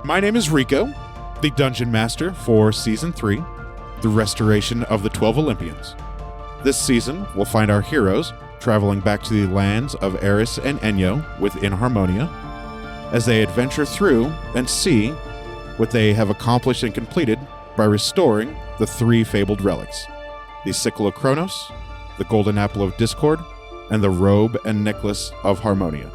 My name is Rico, the Dungeon Master for Season 3, the restoration of the 12 Olympians. This season, we'll find our heroes traveling back to the lands of Eris and Enyo within Harmonia, as they adventure through and see what they have accomplished and completed by restoring the 3 fabled relics, the Sickle of Kronos, the Golden Apple of Discord, and the Robe and Necklace of Harmonia.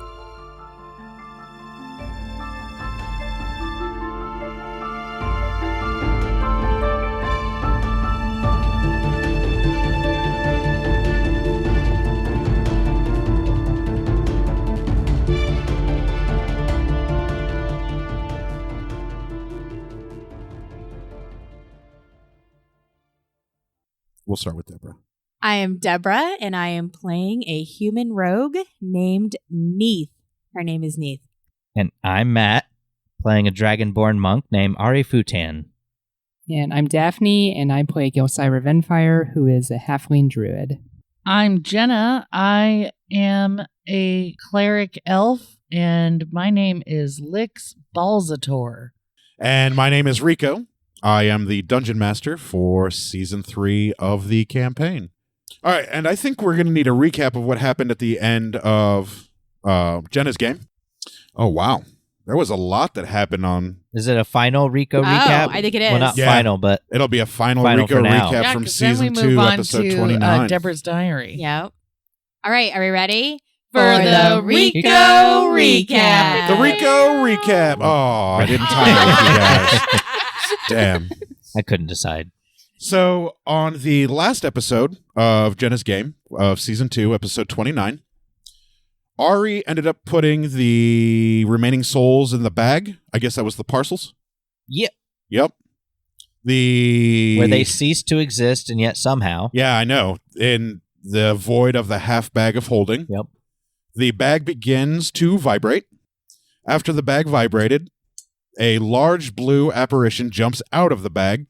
We'll start with Deborah. I am Deborah, and I am playing a human rogue named Neith. Her name is Neith. And I'm Matt, playing a dragonborn monk named Ari Futan. And I'm Daphne, and I play Gilcyra Venfire, who is a halfling druid. I'm Jenna. I am a cleric elf, and my name is Lix Balzator. And my name is Rico. I am the Dungeon Master for Season 3 of the campaign. All right, and I think we're going to need a recap of what happened at the end of Jenna's game. Oh, wow. There was a lot that happened on... Is it a final Rico recap? I think it is. Well, not final, but... It'll be a final Rico recap from Season 2, Episode 29. Deborah's Diary. Yep. All right, are we ready? For the Rico recap. The Rico recap. Oh, I didn't time it with you guys. Damn. I couldn't decide. So, on the last episode of Jenna's game of Season 2, Episode 29, Ari ended up putting the remaining souls in the bag. I guess that was the parcels? Yep. Yep. Where they ceased to exist, and yet somehow... Yeah, I know. In the void of the half bag of holding. Yep. The bag begins to vibrate. After the bag vibrated, a large blue apparition jumps out of the bag,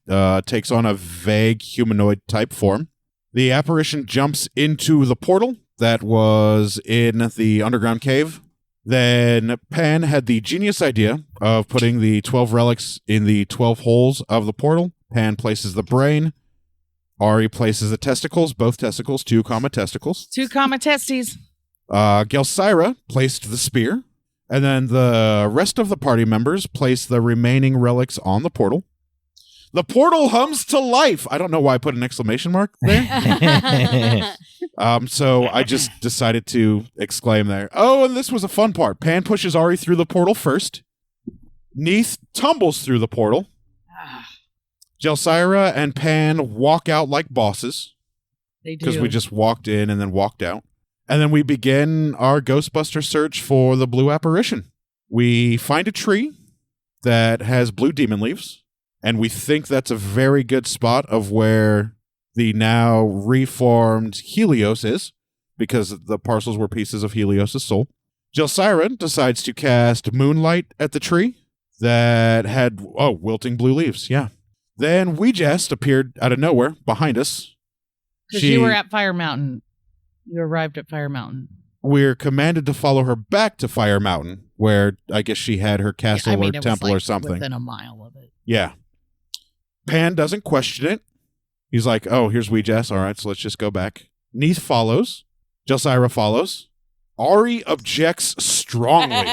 takes on a vague humanoid-type form. The apparition jumps into the portal that was in the underground cave. Then Pan had the genius idea of putting the 12 relics in the 12 holes of the portal. Pan places the brain. Ari places the testicles, both testicles, 2 testicles. 2 testes. Gilcyra placed the spear. And then the rest of the party members placed the remaining relics on the portal. The portal hums to life. I don't know why I put an exclamation mark there. So I just decided to exclaim there. Oh, and this was a fun part. Pan pushes Ari through the portal first. Neith tumbles through the portal. Gilcyra and Pan walk out like bosses. They do. Because we just walked in and then walked out. And then we begin our Ghostbuster search for the blue apparition. We find a tree that has blue demon leaves, and we think that's a very good spot of where the now reformed Helios is, because the parcels were pieces of Helios' soul. Gilcyra decides to cast Moonlight at the tree that had, wilting blue leaves, yeah. Then Weejast appeared out of nowhere behind us. Because you were at Fire Mountain. You arrived at Fire Mountain. We're commanded to follow her back to Fire Mountain, where I guess she had her castle or temple or something. Within a mile of it. Yeah. Pan doesn't question it. He's like, oh, here's Weejast. All right, so let's just go back. Neith follows. Gilcyra follows. Ari objects strongly.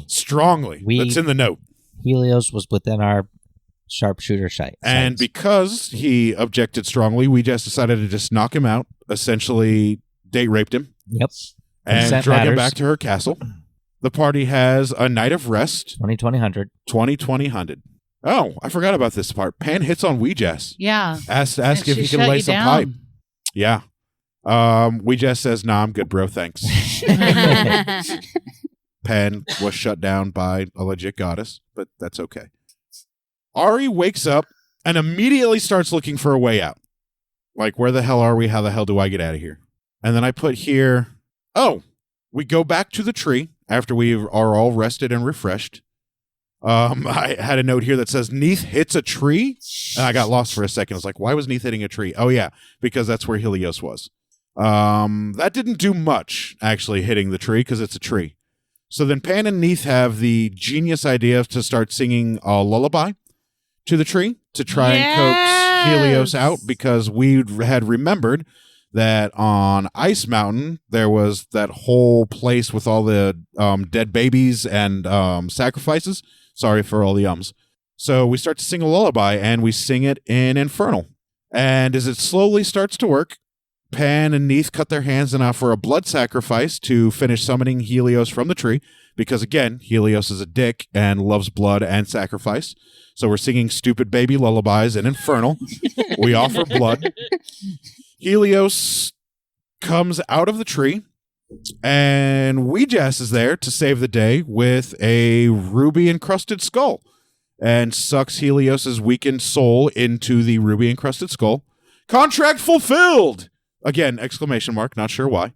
Strongly. That's in the note. Helios was within our sharpshooter sight. And because he objected strongly, we just decided to just knock him out, essentially date raped him. Yep. And drug him back to her castle. The party has a night of rest. 20-20-100. Oh, I forgot about this part. Pan hits on Weejast. Yeah. Ask if he can lay some pipe. Yeah. Weejast says, nah, I'm good, bro. Thanks. Pan was shut down by a legit goddess, but that's okay. Ari wakes up and immediately starts looking for a way out. Like, where the hell are we? How the hell do I get out of here? And then I put here, we go back to the tree after we are all rested and refreshed. I had a note here that says Neith hits a tree. And I got lost for a second. I was like, why was Neith hitting a tree? Oh, yeah, because that's where Helios was. That didn't do much, actually, hitting the tree because it's a tree. So then Pan and Neith have the genius idea to start singing a lullaby to the tree to try and coax Helios out, because we had remembered that on Ice Mountain there was that whole place with all the dead babies and sacrifices. Sorry for all the ums. So we start to sing a lullaby, and we sing it in Infernal. And as it slowly starts to work, Pan and Neith cut their hands and offer a blood sacrifice to finish summoning Helios from the tree, because again, Helios is a dick and loves blood and sacrifice. So we're singing stupid baby lullabies in Infernal. We offer blood. Helios comes out of the tree, and Weejass is there to save the day with a ruby-encrusted skull, and sucks Helios's weakened soul into the ruby-encrusted skull. Contract fulfilled! Again, exclamation mark, not sure why.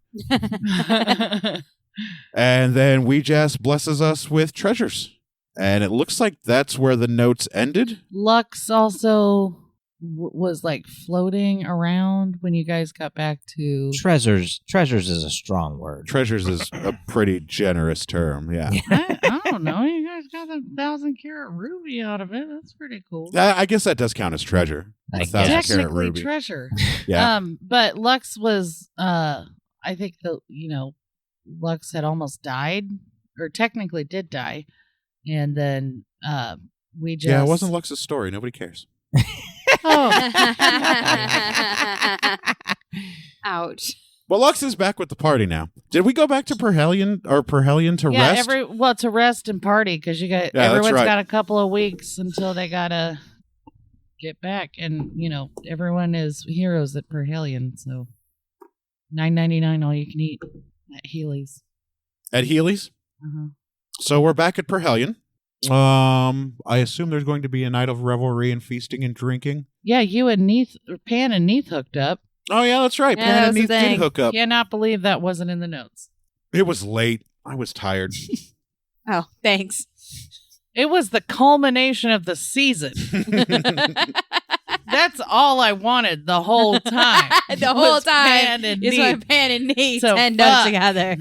And then Weejass blesses us with treasures. And it looks like that's where the notes ended. Lux also was like floating around when you guys got back to... Treasures is a strong word. Treasures is a pretty generous term, yeah. I don't know. You guys got a 1,000-carat ruby out of it. That's pretty cool. I guess that does count as treasure. I A guess. 1,000-carat Technically ruby. treasure. Yeah. But Lux was I think Lux had almost died, or technically did die, and then we just... Yeah, it wasn't Lux's story. Nobody cares. Oh. Ouch. Well, Lux is back with the party now. Did we go back to Perhelion to Yeah, rest? to rest and party, because that's everyone's right. got a couple of weeks until they gotta get back, and everyone is heroes at Perhelion, so $9.99 all you can eat at Healy's. At Healy's? Uh-huh. So we're back at Perhelion. I assume there's going to be a night of revelry and feasting and drinking. Yeah, you and Pan and Neith hooked up. Oh, yeah, that's right. Yeah, Pan that and was the Neith did thing. hook up. Cannot believe that wasn't in the notes. It was late. I was tired. Oh, thanks. It was the culmination of the season. That's all I wanted the whole time. The whole was time Pan and is when Neith. Pan and Neith So end up fuck. together.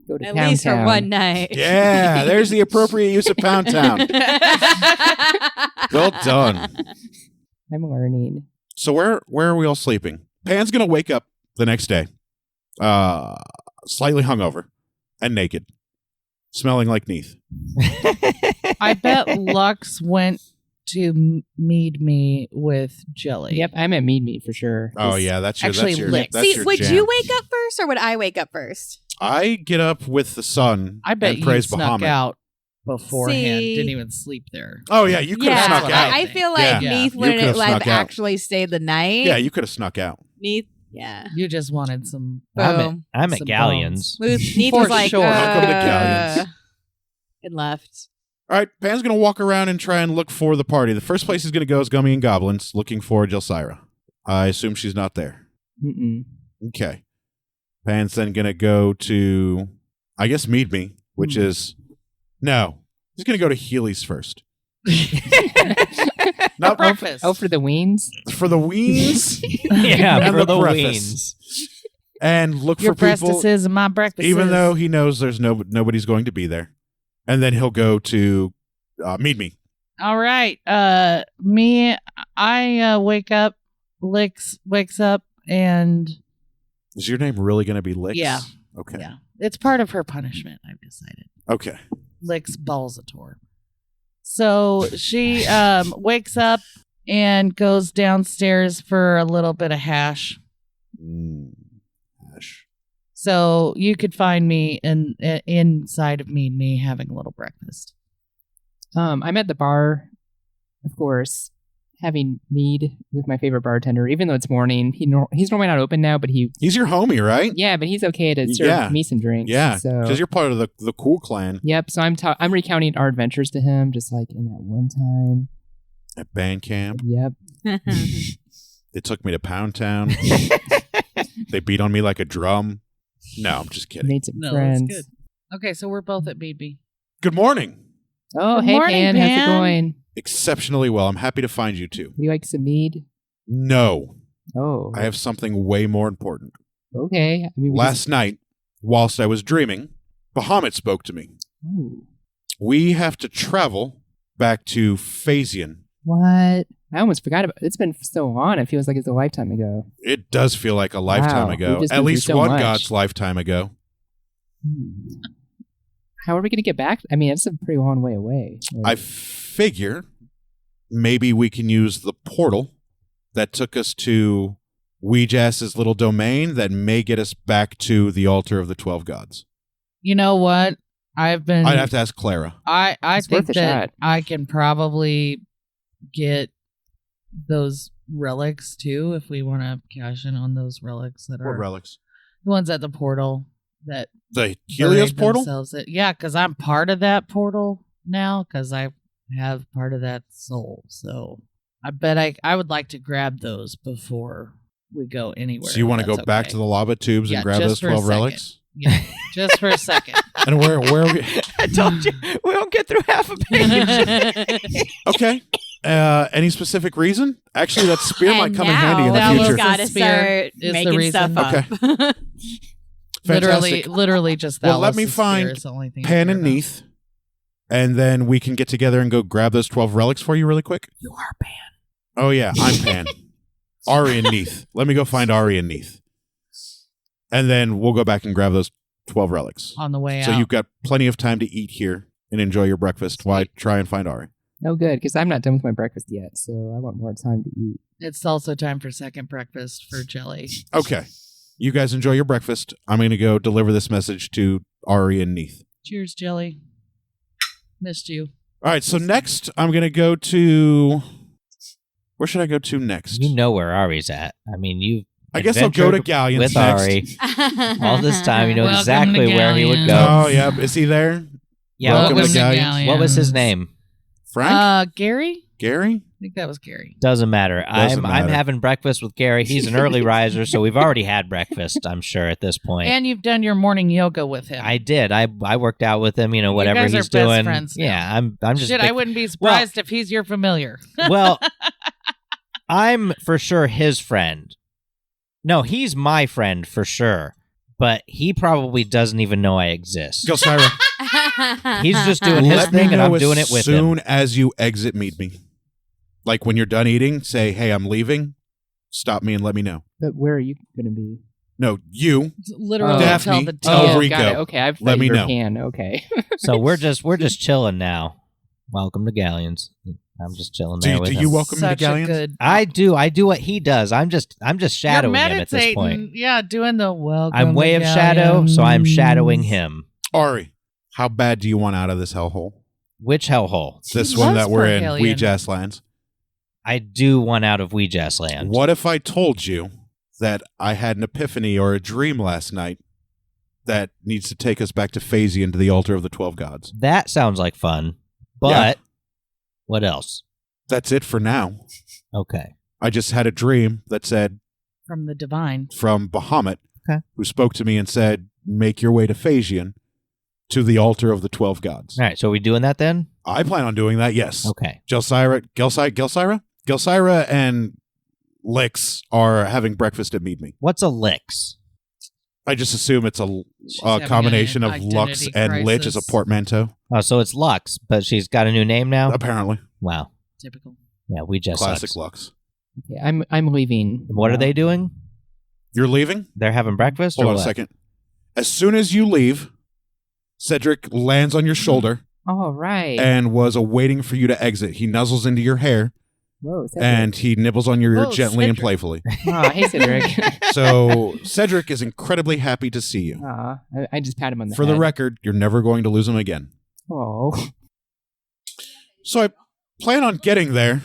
Go to At least for Pound one Town. night. Yeah, there's the appropriate use of Pound Town. Well done. I'm learning. So where are we all sleeping? Pan's going to wake up the next day, slightly hungover and naked, smelling like Neith. I bet Lux went to mead me with jelly. Yep, I'm at Mead for sure. Oh, yeah, that's your Actually, Lick. that's See, your would jam. you wake up first or would I wake up first? I get up with the sun I bet and you praise snuck Bahamut. out beforehand. See- Didn't even sleep there. Oh, yeah, you could have Yeah, snuck I- out. I feel like Yeah. Neith You wouldn't could've have snuck out. actually stayed the night. Yeah, you could have snuck out. Neith, yeah. You just wanted some. Boom. I'm at Some Galleons. Neith For was like, sure. Welcome to Galleons. and left. All right, Pan's going to walk around and try and look for the party. The first place he's going to go is Gummy and Goblins, looking for Jelsira. I assume she's not there. Mm-mm. Okay. Pan's then going to go to, I guess, Mead Me, which is, no, he's going to go to Healy's first. Not breakfast. Oh, for the weens? for the weens Yeah, And for the the preface. wings. and look Your for people, breakfasts and my breakfast. even though he knows there's nobody's going to be there. And then he'll go to Mead Me. All right. I wake up. Lix wakes up, and Is your name really going to be Lix? Yeah. Okay. yeah, it's part of her punishment. I've decided. Okay. Lix Balzator. So she wakes up and goes downstairs for a little bit of hash. Gosh. So you could find me inside of me having a little breakfast. I'm at the bar, of course, having mead with my favorite bartender. Even though it's morning, he's normally not open now, but He's your homie, right? yeah, but he's okay to serve Yeah. me some drinks. Yeah, so because you're part of the cool clan yep. So I'm recounting our adventures to him, just like in that one time. at band camp. Yep. They took me to Pound Town. They beat on me like a drum. No, I'm just kidding. Made some No, friends. that's good. Okay, so we're both at BB. Good morning. Oh, Good hey morning, Pan, how's it Pan. going? Exceptionally well. I'm happy to find you two. Would you like some mead? No, Oh, I have something way more important. okay. I mean, Last night, whilst I was dreaming, Bahamut spoke to me. Ooh. We have to travel back to Perhelion. What? I almost forgot about it. It's been so long. It feels like it's a lifetime ago. It does feel like a lifetime Wow, ago. we've just At been through least so one much. god's lifetime ago. How are we going to get back? I mean, it's a pretty long way away. I figure maybe we can use the portal that took us to Ouija's little domain that may get us back to the altar of the 12 gods. You know what? I'd have to ask Clara. I It's worth think a that shot. I can probably get those relics too if we want to cash in on those relics that What are relics? the ones at the portal that The Helios buried portal? themselves yeah, because I'm part of that portal now because I have part of that soul. So I bet I would like to grab those before we go anywhere. So you want to if go that's back okay. to the lava tubes Yeah, and grab just those for a 12 second. relics? Yeah, just for a second. And where are we? I told you we don't get through half a page. Okay. Any specific reason? Actually, that spear might And come in now handy in the Dallas future. we've got to Spear start is the making reason. stuff up. Fantastic. Literally just that. Well, let me find Pan and Neath, and then we can get together and go grab those 12 relics for you really quick. You are Pan. Oh, yeah, I'm Pan. Ari and Neath. Let me go find Ari and Neath. And then we'll go back and grab those 12 relics. on the way So out. you've got plenty of time to eat here and enjoy your breakfast while I try and find Ari. Oh, good, because I'm not done with my breakfast yet, so I want more time to eat. It's also time for second breakfast for Jelly. Okay. You guys enjoy your breakfast. I'm going to go deliver this message to Ari and Neath. Cheers, Jelly. Missed you. All right, so next I'm going to go to... Where should I go to next? You know where Ari's at. I mean, you. I guess I'll go to Galleons with next. Ari. All this time, you know Welcome exactly to where he would Galleons. go. Oh, yeah. Is he there? Yeah. Welcome What to was, Galleons. what was his name? Frank? Gary? Gary? I think that was Gary. Doesn't matter. Doesn't I'm matter. having breakfast with Gary. He's an early riser, so we've already had breakfast. I'm sure at this point. And you've done your morning yoga with him. I did. I worked out with him. You know, whatever guys are he's best doing. friends now. Yeah, I'm just. Shit, I wouldn't be surprised if he's your familiar. Well, I'm for sure his friend. No, he's my friend for sure. But he probably doesn't even know I exist. Gelsira, He's just doing his let me thing, and know I'm as doing it with him. soon as you exit, meet me. Like when you're done eating, say, hey, I'm leaving. Stop me and let me know. But where are you going to be? No, you. Literally Daphne, tell the tell tale. Rico. got it. Okay, I've Let me know. Pan. Okay. So we're just chilling now. Welcome to Galleons. I'm just chilling there with Do him. you welcome me to Such a Galleons? good. I do what he does. I'm just shadowing You're him at this point. meditating. Yeah, doing the welcome. I'm way to of shadow, so I'm shadowing Galleons. him. Ari, how bad do you want out of this hellhole? Which hellhole? This He one loves that we're in, Perhelion. Ouija's lands. I do want out of Ouija's land. What if I told you that I had an epiphany or a dream last night that needs to take us back to Perhelion to the altar of the 12 gods? That sounds like fun. But Yeah. what else? That's it for now. Okay. I just had a dream that said From the divine. from Bahamut, Okay. who spoke to me and said, make your way to Perhelion to the altar of the 12 gods. All right. So are we doing that then? I plan on doing that, yes. Okay. Gelsira and Lix are having breakfast at Meet Me. What's a Lix? I just assume it's a She's having combination an of Lux identity and Lich as a crisis. portmanteau, Oh, so it's Lux, but she's got a new name now? apparently. Wow. Typical. Yeah, we just Classic sucks. Lux. Okay, I'm leaving. What are they doing? You're leaving? They're having breakfast Hold or on what? a second. As soon as you leave, Cedric lands on your shoulder All right. and was awaiting for you to exit. He nuzzles into your hair Whoa, Cedric. and he nibbles on your ear Oh, gently and Cedric. playfully. Aw, hey, Cedric. So Cedric is incredibly happy to see you. Aw, I just pat him on the For head. the record, you're never going to lose him again. Oh. So I plan on getting there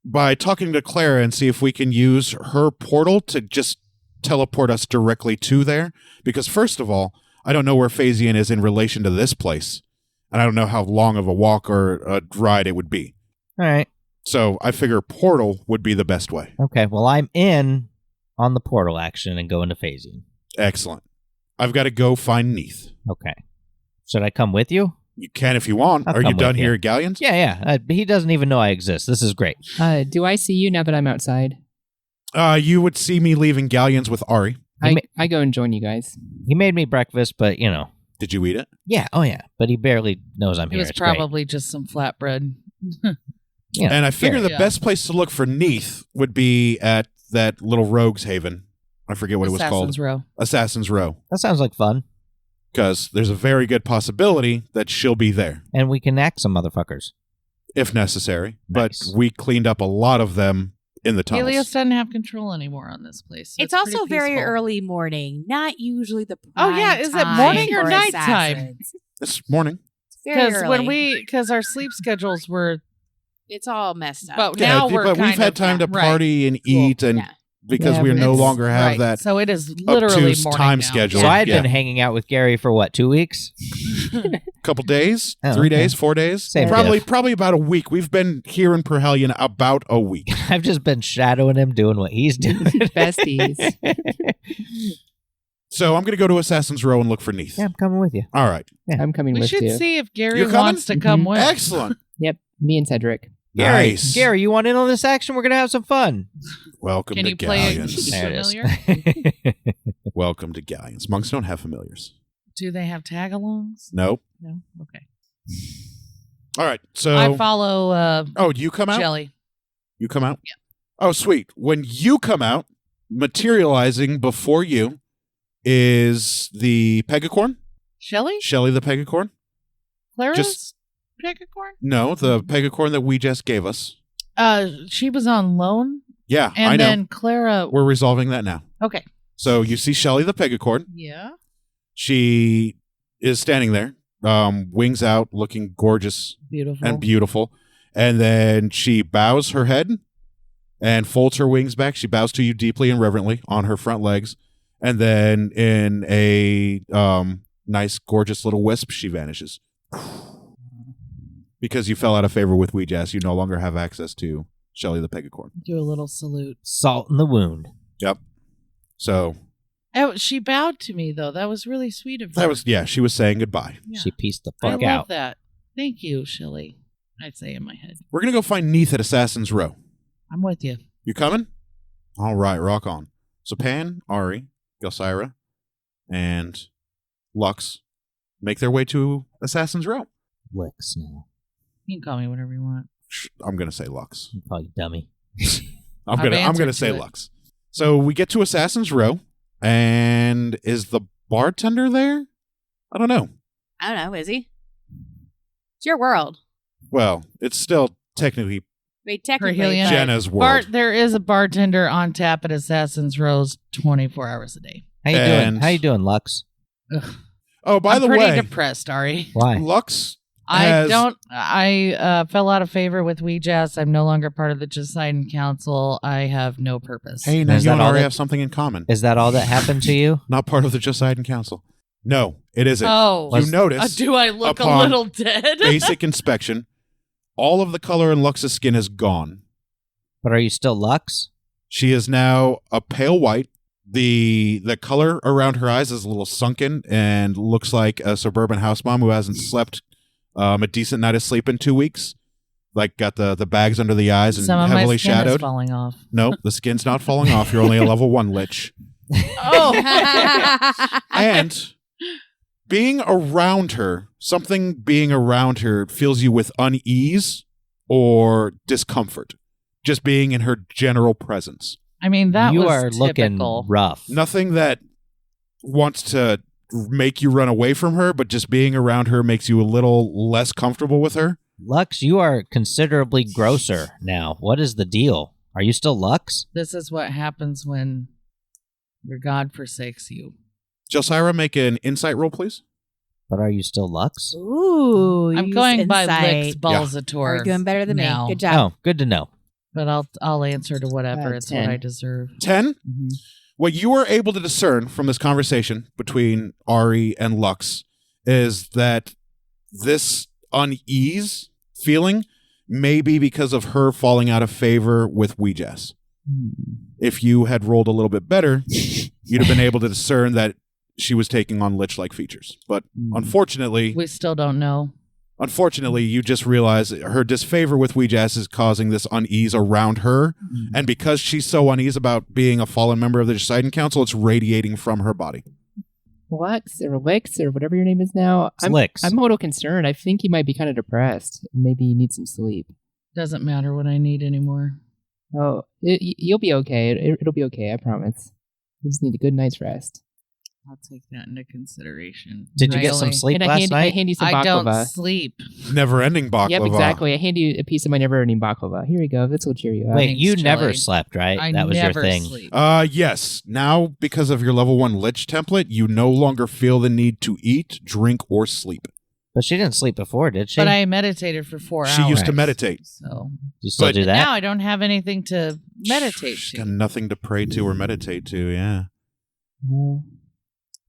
by talking to Clara and see if we can use her portal to just teleport us directly to there. Because first of all, I don't know where Perhelion is in relation to this place. And I don't know how long of a walk or a ride it would be. All right. So I figure portal would be the best way. Okay. Well, I'm in on the portal action and going to Phasian. Excellent. I've got to go find Neath. Okay. Should I come with you? You can if you want. I'll Are you come done with you. here at Galleons? Yeah. He doesn't even know I exist. This is great. Do I see you now that I'm outside? You would see me leaving Galleons with Ari. He I go and join you guys. He made me breakfast, but, you know, Did you eat it? Yeah. Oh, yeah. But he barely knows I'm It here. was It's great. probably just some flatbread. Yeah, And I figure Gary. the best place to look for Neath would be at that little rogue's haven. I forget what it was called. Assassin's Row. Assassin's Row. That sounds like fun. Because there's a very good possibility that she'll be there, And we can act some motherfuckers. if necessary. Nice. But we cleaned up a lot of them in the tunnels. Helios doesn't have control anymore on this place. So It's also pretty very peaceful. early morning, not usually the Oh, prime yeah, is it time morning or for nighttime? assassins. This morning. It's very early. Because our sleep schedules were, It's all messed up. but now we're but we've kind had of- time to right. party and eat, and Yeah. because Yeah, we but no It's- longer have right. that So it is literally obtuse morning time now. schedule. So I had Yeah. been hanging out with Gary for what, 2 weeks? couple days, Oh, 3 okay. days, 4 days, Same probably about a week. We've been here in Perhelion about a week. I've just been shadowing him doing what he's doing. Besties. So I'm going to go to Assassin's Row and look for Neath. Yeah, I'm coming with you. All right. I'm coming We with should you. see if Gary You coming? wants to come Mhm. with. Excellent. Yep, me and Cedric. Gary, Nice. Gary, you want in on this action? We're going to have some fun. Welcome Can to you play a Galleons. There it is. familiar? Welcome to Galleons. Monks don't have familiars. Do they have tag-alongs? Nope. No? Okay. All right. So, I follow oh, do you come out? Jelly. You come out? Yeah. Oh, sweet. When you come out, materializing before you is the Pegacorn. Shelly? Shelly the Pegacorn. Clara's Just- Pegacorn? No, the Pegacorn that we just gave us. She was on loan, Yeah, and I know. then Clara. We're resolving that now. Okay. So you see Shelly the Pegacorn. Yeah. She is standing there, wings out, looking gorgeous Beautiful. and beautiful. And then she bows her head and folds her wings back. She bows to you deeply and reverently on her front legs. And then in a nice, gorgeous little wisp, she vanishes. Because you fell out of favor with Weejass, you no longer have access to Shelly the Pegacorn. Do a little salute. Salt in the wound. Yep. So Oh, she bowed to me though. That was really sweet of her. that was, yeah, she was saying goodbye. Yeah. She pieced the I fuck love out. that. Thank you, Shelly. I'd say in my head. We're going to go find Neath at Assassin's Row. I'm with you. You coming? All right, rock on. So Pan, Ari, Gelsira, and Lux make their way to Assassin's Row. Licks now. You can call me whatever you want. I'm going to say Lux. I'll call you dummy. I'm I've going answered to say to it. Lux. So we get to Assassin's Row, and is the bartender there? I don't know. I don't know, is he? It's your world. Well, it's still technically Wait, technically, Perhelion. but- Jenna's world. There is a bartender on tap at Assassin's Row's 24 hours a day. How you And- doing? How you doing, Lux? Ugh. Oh, by I'm the pretty way, depressed, Ari. Why? Lux I has- don't. I fell out of favor with Weejass. I'm no longer part of the Poseidon Council. I have no purpose. Hey, now Is you that and all Ari that- have something in common. Is that all that happened to you? Not part of the Poseidon Council. No, it isn't. Oh, You notice do I look a upon little dead? basic inspection, all of the color in Lux's skin is gone. But are you still Lux? She is now a pale white. The color around her eyes is a little sunken and looks like a suburban house mom who hasn't slept a decent night of sleep in 2 weeks. Like got the bags under the eyes and Some of my heavily skin is shadowed. falling off. Nope, the skin's not falling off. You're only a level 1 lich. Oh, And being around her, something being around her fills you with unease or discomfort. Just being in her general presence. I mean that you was are looking typical. rough. Nothing that wants to make you run away from her, but just being around her makes you a little less comfortable with her. Lux, you are considerably grosser now. What is the deal? Are you still Lux? This is what happens when your God forsakes you. Jelsira, make an insight roll, please. But are you still Lux? Ooh, I'm use going by insight. Lix Balzator. You're doing better than now. me. Good job. Oh, good to know. But I'll answer to whatever. It's 10. what I deserve. 10. Mhm. What you are able to discern from this conversation between Ari and Lux is that this unease feeling may be because of her falling out of favor with Weejass. If you had rolled a little bit better, you'd have been able to discern that she was taking on lich-like features. But unfortunately, We still don't know. you just realize her disfavor with Weejass is causing this unease around her. And because she's so unease about being a fallen member of the Poseidon Council, it's radiating from her body. Lux or Lix or whatever your name is now. Slicks. I'm a little concerned. I think he might be kind of depressed. Maybe you need some sleep. Doesn't matter what I need anymore. Oh, you'll be okay. It'll be okay. I promise. You just need a good night's rest. I'll take that into consideration. Did you get some sleep And last I night? hand you some I don't baklava. sleep. Never-ending baklava. Yep, exactly. I hand you a piece of my never-ending baklava. Here you go. This will cheer you up. Wait, Thanks, you never Jelly. slept, right? I That was your never thing. sleep. Yes. Now, because of your level 1 Lich template, you no longer feel the need to eat, drink, or sleep. But she didn't sleep before, did she? But I meditated for 4 hours. She used to meditate. So you still but do that? now I don't have anything to meditate She's to. got nothing to pray to or meditate to, yeah. Well,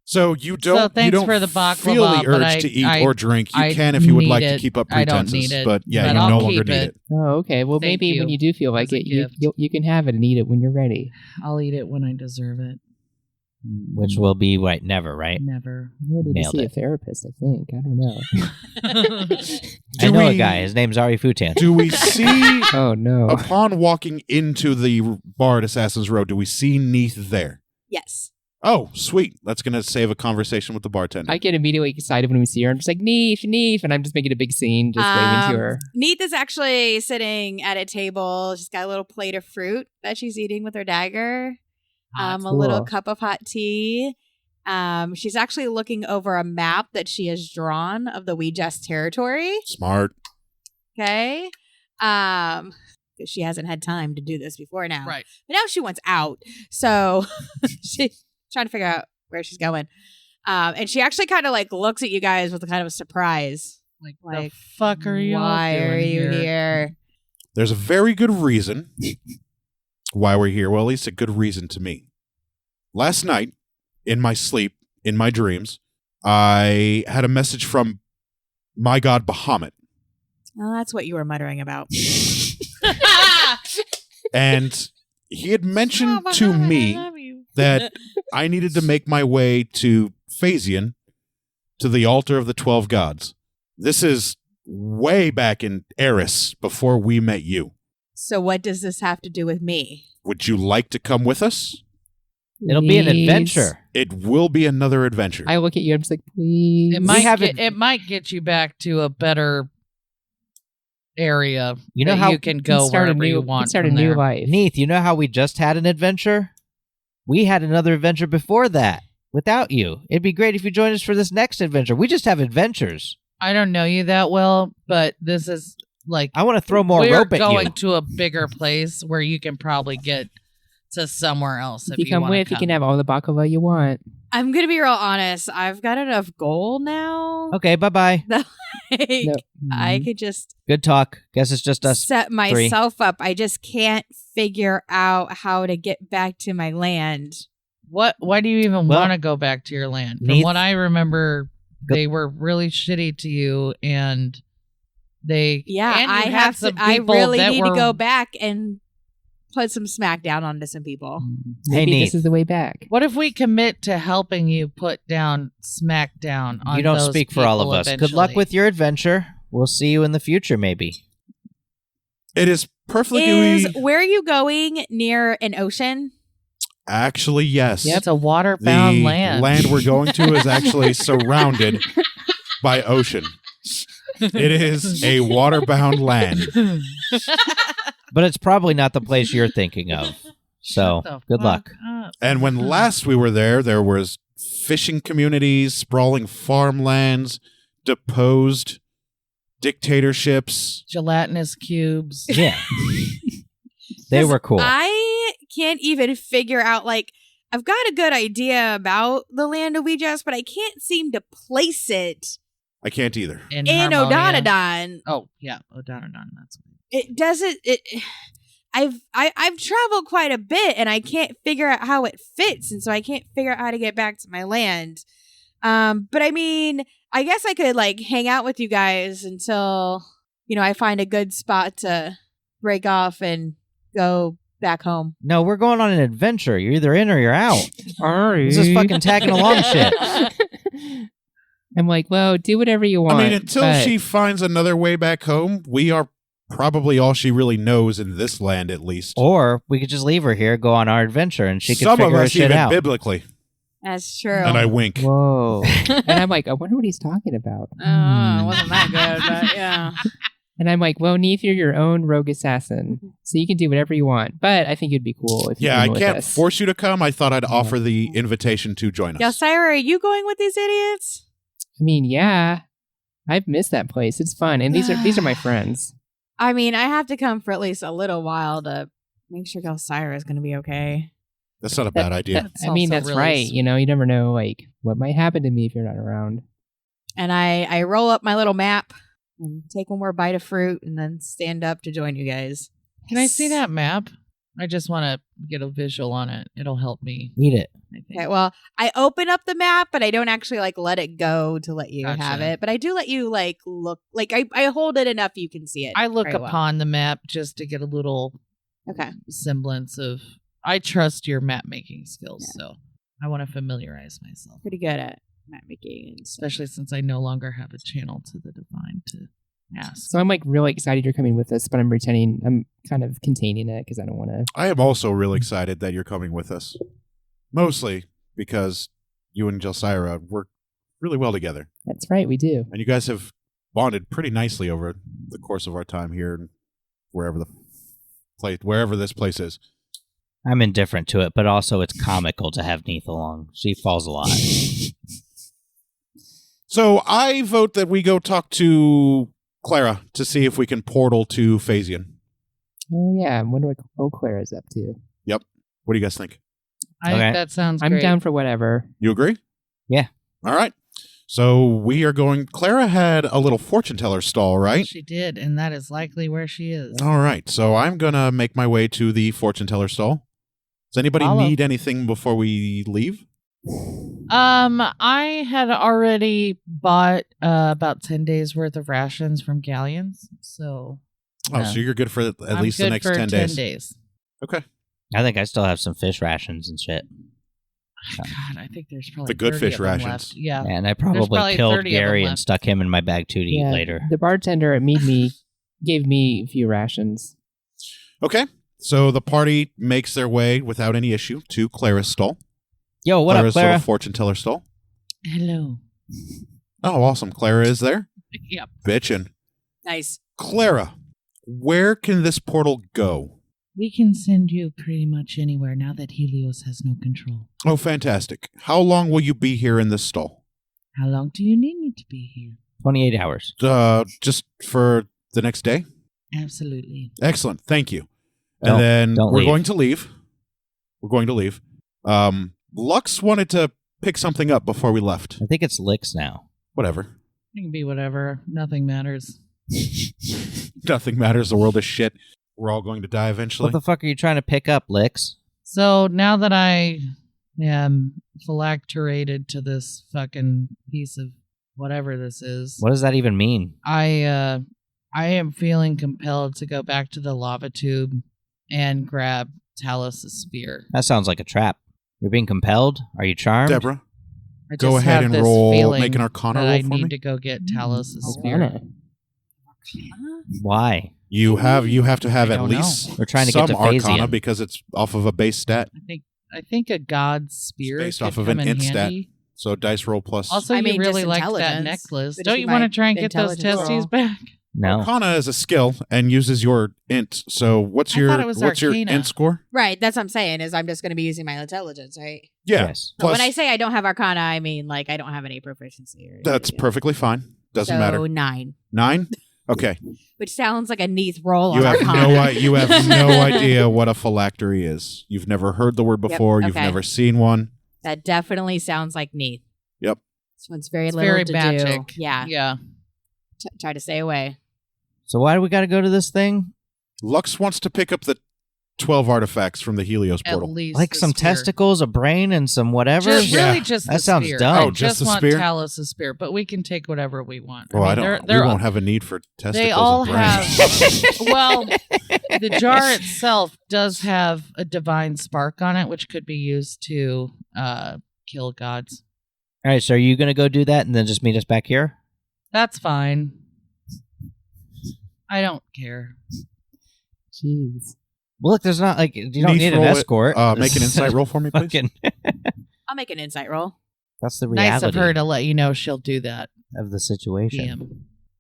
So you don't, thanks you don't for the feel baklava, the but urge to eat I- or drink. You I can if you would need like to it. keep up I don't pretenses. need it, but yeah, but you I'll no longer keep need it. it. oh, okay. Well, Thank maybe you when you do feel like as a it, you, gift. you can have it and eat it when you're ready. I'll eat it when I deserve it. Which will be never, right? Never. You need to Nailed see it. a therapist, I think. I don't know. I know a we- guy. His name's Ari Futan. Do we see, Oh, no. upon walking into the bar at Assassin's Row, do we see Neath there? Yes. Oh, sweet. That's going to save a conversation with the bartender. I get immediately excited when we see her. I'm just like, Neef, Neef. And I'm just making a big scene, just waving to her. Neith is actually sitting at a table. She's got a little plate of fruit that she's eating with her dagger. A little Cool. cup of hot tea. She's actually looking over a map that she has drawn of the Weejust territory. Smart. Okay. She hasn't had time to do this before now. Right. But now she wants out. So she's trying to figure out where she's going. And she actually kind of like looks at you guys with a kind of a surprise. Like, Like, the fuck are you all Why doing are you here? here? There's a very good reason why we're here. Well, at least a good reason to me. Last night, in my sleep, in my dreams, I had a message from my god Bahamut. Well, that's what you were muttering about. And he had mentioned to me that I needed to make my way to Phasian, to the altar of the 12 gods. This is way back in Eris, before we met you. So what does this have to do with me? Would you like to come with us? It'll be an Please. adventure. It will be another adventure. I look at you. I'm just like, please. It might get you back to a better area. You know that how- you can go start wherever a new, you want. start a from new there. life. Neith, you know how we just had an adventure? We had another adventure before that without you. It'd be great if you joined us for this next adventure. We just have adventures. I don't know you that well, but this is like I want to throw more we're rope at going you. to a bigger place where you can probably get to somewhere else. If you come wanna with, you can have all the baklava you want. I'm going to be real honest. I've got enough gold now. Okay, bye-bye. Like, No. I Mhm. could just Good talk. Guess it's just us. set myself up. I just can't figure out how to get back to my land. What? Why do you even Well, want to go back to your land? From Neith- what I remember, Go- they were really shitty to you, and they Yeah, and you I had have to. some I people really that need to were- go back and put some smack down onto some people. Hey, Maybe Neith. this is the way back. What if we commit to helping you put down smackdown on You don't those speak for all of people us. Good luck eventually? with your adventure. We'll see you in the future, maybe. It is perfectly Is where are you going near an ocean? actually, yes. It's a water-bound The land. we're going to is actually surrounded by ocean. It is a water-bound land. But it's probably not the place you're thinking of. So, Shut the good luck. fuck up. And when last we were there was fishing communities, sprawling farmlands, deposed dictatorships. Gelatinous cubes. Yeah. They were cool. I can't even figure out, like, I've got a good idea about the land of Weejust, but I can't seem to place it I can't either. in Harmonia. Odonodon. Oh yeah, Odonodon. That's It doesn't. I've traveled quite a bit, and I can't figure out how it fits, and so I can't figure out how to get back to my land. But I mean, I guess I could like hang out with you guys until I find a good spot to break off and go back home. No, we're going on an adventure. You're either in or you're out. Ari. This is fucking tagging along shit. I'm like, well, do whatever you want. I mean, until but she finds another way back home, we are probably all she really knows in this land, at least. Or we could just leave her here, go on our adventure, and she could Some of figure her us shit even out. biblically. That's true. And I wink. Whoa. And I'm like, I wonder what he's talking about. It wasn't that good, but yeah. And I'm like, well, Neith, you're your own rogue assassin, so you can do whatever you want. But I think it'd be cool if you Yeah, I came with can't us. force you to come. I thought I'd offer the invitation to join us. Yelcira, are you going with these idiots? I mean, yeah, I've missed that place. It's fun, and these are my friends. I mean, I have to come for at least a little while to make sure Yelcira is going to be okay. That's not a bad idea. I It's mean, also that's really right. You know, you never know, like, what might happen to me if you're not around. And I roll up my little map and take one more bite of fruit and then stand up to join you guys. Can I see that map? I just want to get a visual on it. It'll help me. Eat it. I think. Okay, well, I open up the map, but I don't actually like let it go to let you Gotcha. have it. But I do let you like look, like I hold it enough you can see it. I look very well. upon the map just to get a little Okay. semblance of. I trust your map making skills, so I want to familiarize myself, Pretty good at map making and stuff. especially since I no longer have a channel to the divine to ask. So I'm like really excited you're coming with us, but I'm pretending I'm kind of containing it because I don't want to. I am also really excited that you're coming with us. Mostly because you and Yelcira work really well together. That's right, we do. And you guys have bonded pretty nicely over the course of our time here and wherever this place is. I'm indifferent to it, but also it's comical to have Neith along. She falls a lot. So I vote that we go talk to Clara to see if we can portal to Phasian. Oh yeah, I wonder what Eau Claire is up to. What do you guys think? I Okay. think that sounds I'm great. down for whatever. You agree? Yeah. All right. So we are going. Clara had a little fortune teller stall, right? She did, and that is likely where she is. All right. So I'm going to make my way to the fortune teller stall. Does anybody Follow. need anything before we leave? I had already bought about 10 days worth of rations from Galleons, so Oh, so you're good for at I'm least the good next for 10 days. Okay. I think I still have some fish rations and shit. God, I think there's probably The good 30 fish of them rations. left. Yeah. And I probably probably killed 30 of them Gary and left. stuck him in my bag too to eat later. The bartender at Mead Me gave me a few rations. Okay. So the party makes their way without any issue to Clara's stall. Yo, what Clara's up, Clara? little fortune teller stall. Hello. Oh, awesome. Clara is there? Yep. Bitchin'. Nice. Clara, where can this portal go? We can send you pretty much anywhere now that Helios has no control. Oh, fantastic. How long will you be here in this stall? How long do you need me to be here? 28 hours. Just for the next day? Absolutely. Excellent. Thank you. And then don't we're leave. going to leave. We're going to leave. Lux wanted to pick something up before we left. I think it's licks now. Whatever. It can be whatever. Nothing matters. Nothing matters. The world is shit. We're all going to die eventually. What the fuck are you trying to pick up, Licks? So now that I am phylacterated to this fucking piece of whatever this is, What does that even mean? I am feeling compelled to go back to the lava tube and grab Talos' spear. That sounds like a trap. You're being compelled? Are you charmed? Deborah, I go just ahead have and this roll. feeling Make an Arcana that roll I for need me. to go get Talos' spear. Arcana. Why? You have to have I at don't least We're trying to some get to Arcana Phasian. because it's off of a base stat. I think a god's spear It's based could off of come an in int stat. handy. So dice roll plus. Also, I you mean, really just like that intelligence, necklace. but if Don't you you want to might try and get those intelligence testes roll. back? No. Arcana is a skill and uses your int. So what's I your thought it was what's your Arcana. int score? Right. That's what I'm saying is I'm just going to be using my intelligence, right? Yeah. Yes. But Plus, when I say I don't have Arcana, I mean like I don't have any proficiency. Or that's anything. perfectly fine. Doesn't so matter. 9, 9? Okay. which sounds like a Neath roll You on have Arcana. you have no idea what a phylactery is. You've never heard the word before. You've okay. never seen one. That definitely sounds like Neath. Yep. This one's very It's little very to magic. do. Yeah. Yeah. Try to stay away. So why do we got to go to this thing? Lux wants to pick up the 12 artifacts from the Helios At portal. least Like the some spear. testicles, a brain, and some whatever? Just Yeah. really just That the sounds spear. dumb. I Oh, just the want spear? Talos' spear, but we can take whatever we want. Well, I mean, don't. they're we won't have a need for testicles. They all and brains. have. Well, the jar itself does have a divine spark on it, which could be used to kill gods. All right, so are you going to go do that and then just meet us back here? That's fine. I don't care. Jeez. Well, look, there's not, like, you don't Neath need an roll it. escort. Make an insight roll for me, please. Fucking- I'll make an insight roll. That's the reality Nice of her to let you know she'll do that. of the situation. DM.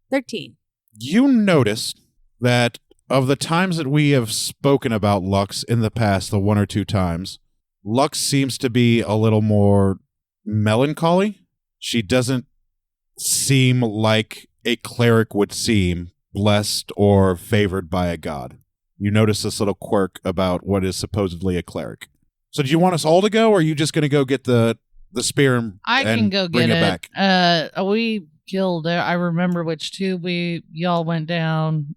13. You notice that of the times that we have spoken about Lux in the past, the one or two times, Lux seems to be a little more melancholy. She doesn't seem like a cleric would seem, blessed or favored by a god. You notice this little quirk about what is supposedly a cleric. So do you want us all to go, or are you just going to go get the spear and I can go bring get it it. back? We killed. I remember which tube y'all went down.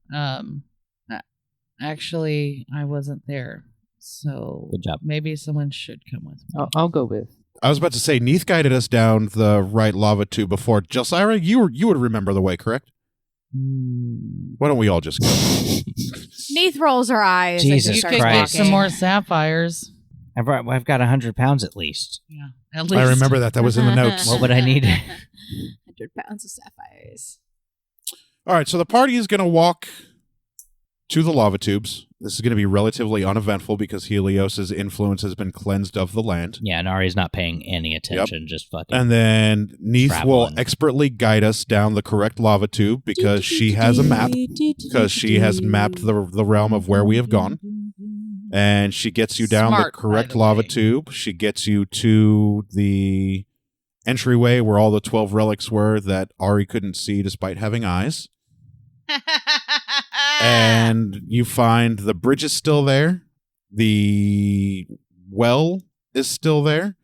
Actually, I wasn't there, so Good job. maybe someone should come with me. I'll go with. I was about to say, Neith guided us down the right lava tube before. Jelsira, you would remember the way, correct? Why don't we all just go? Neith rolls her eyes. Jesus as You she could starts get Christ. some walking. more sapphires. I've got 100 pounds at least. Yeah, at least. I remember that. That was in the notes. What would I need? 100 pounds of sapphires. All right, so the party is going to walk to the lava tubes. This is going to be relatively uneventful because Helios's influence has been cleansed of the land. Yeah, Nari's not paying any attention. Just fucking. And then Neith will Traveling. expertly guide us down the correct lava tube because she has a map, because she has mapped the realm of where we have gone. And she gets you down Smart, the correct by the lava way. tube. She gets you to the entryway where all the 12 relics were that Ari couldn't see despite having eyes. And you find the bridge is still there. The well is still there.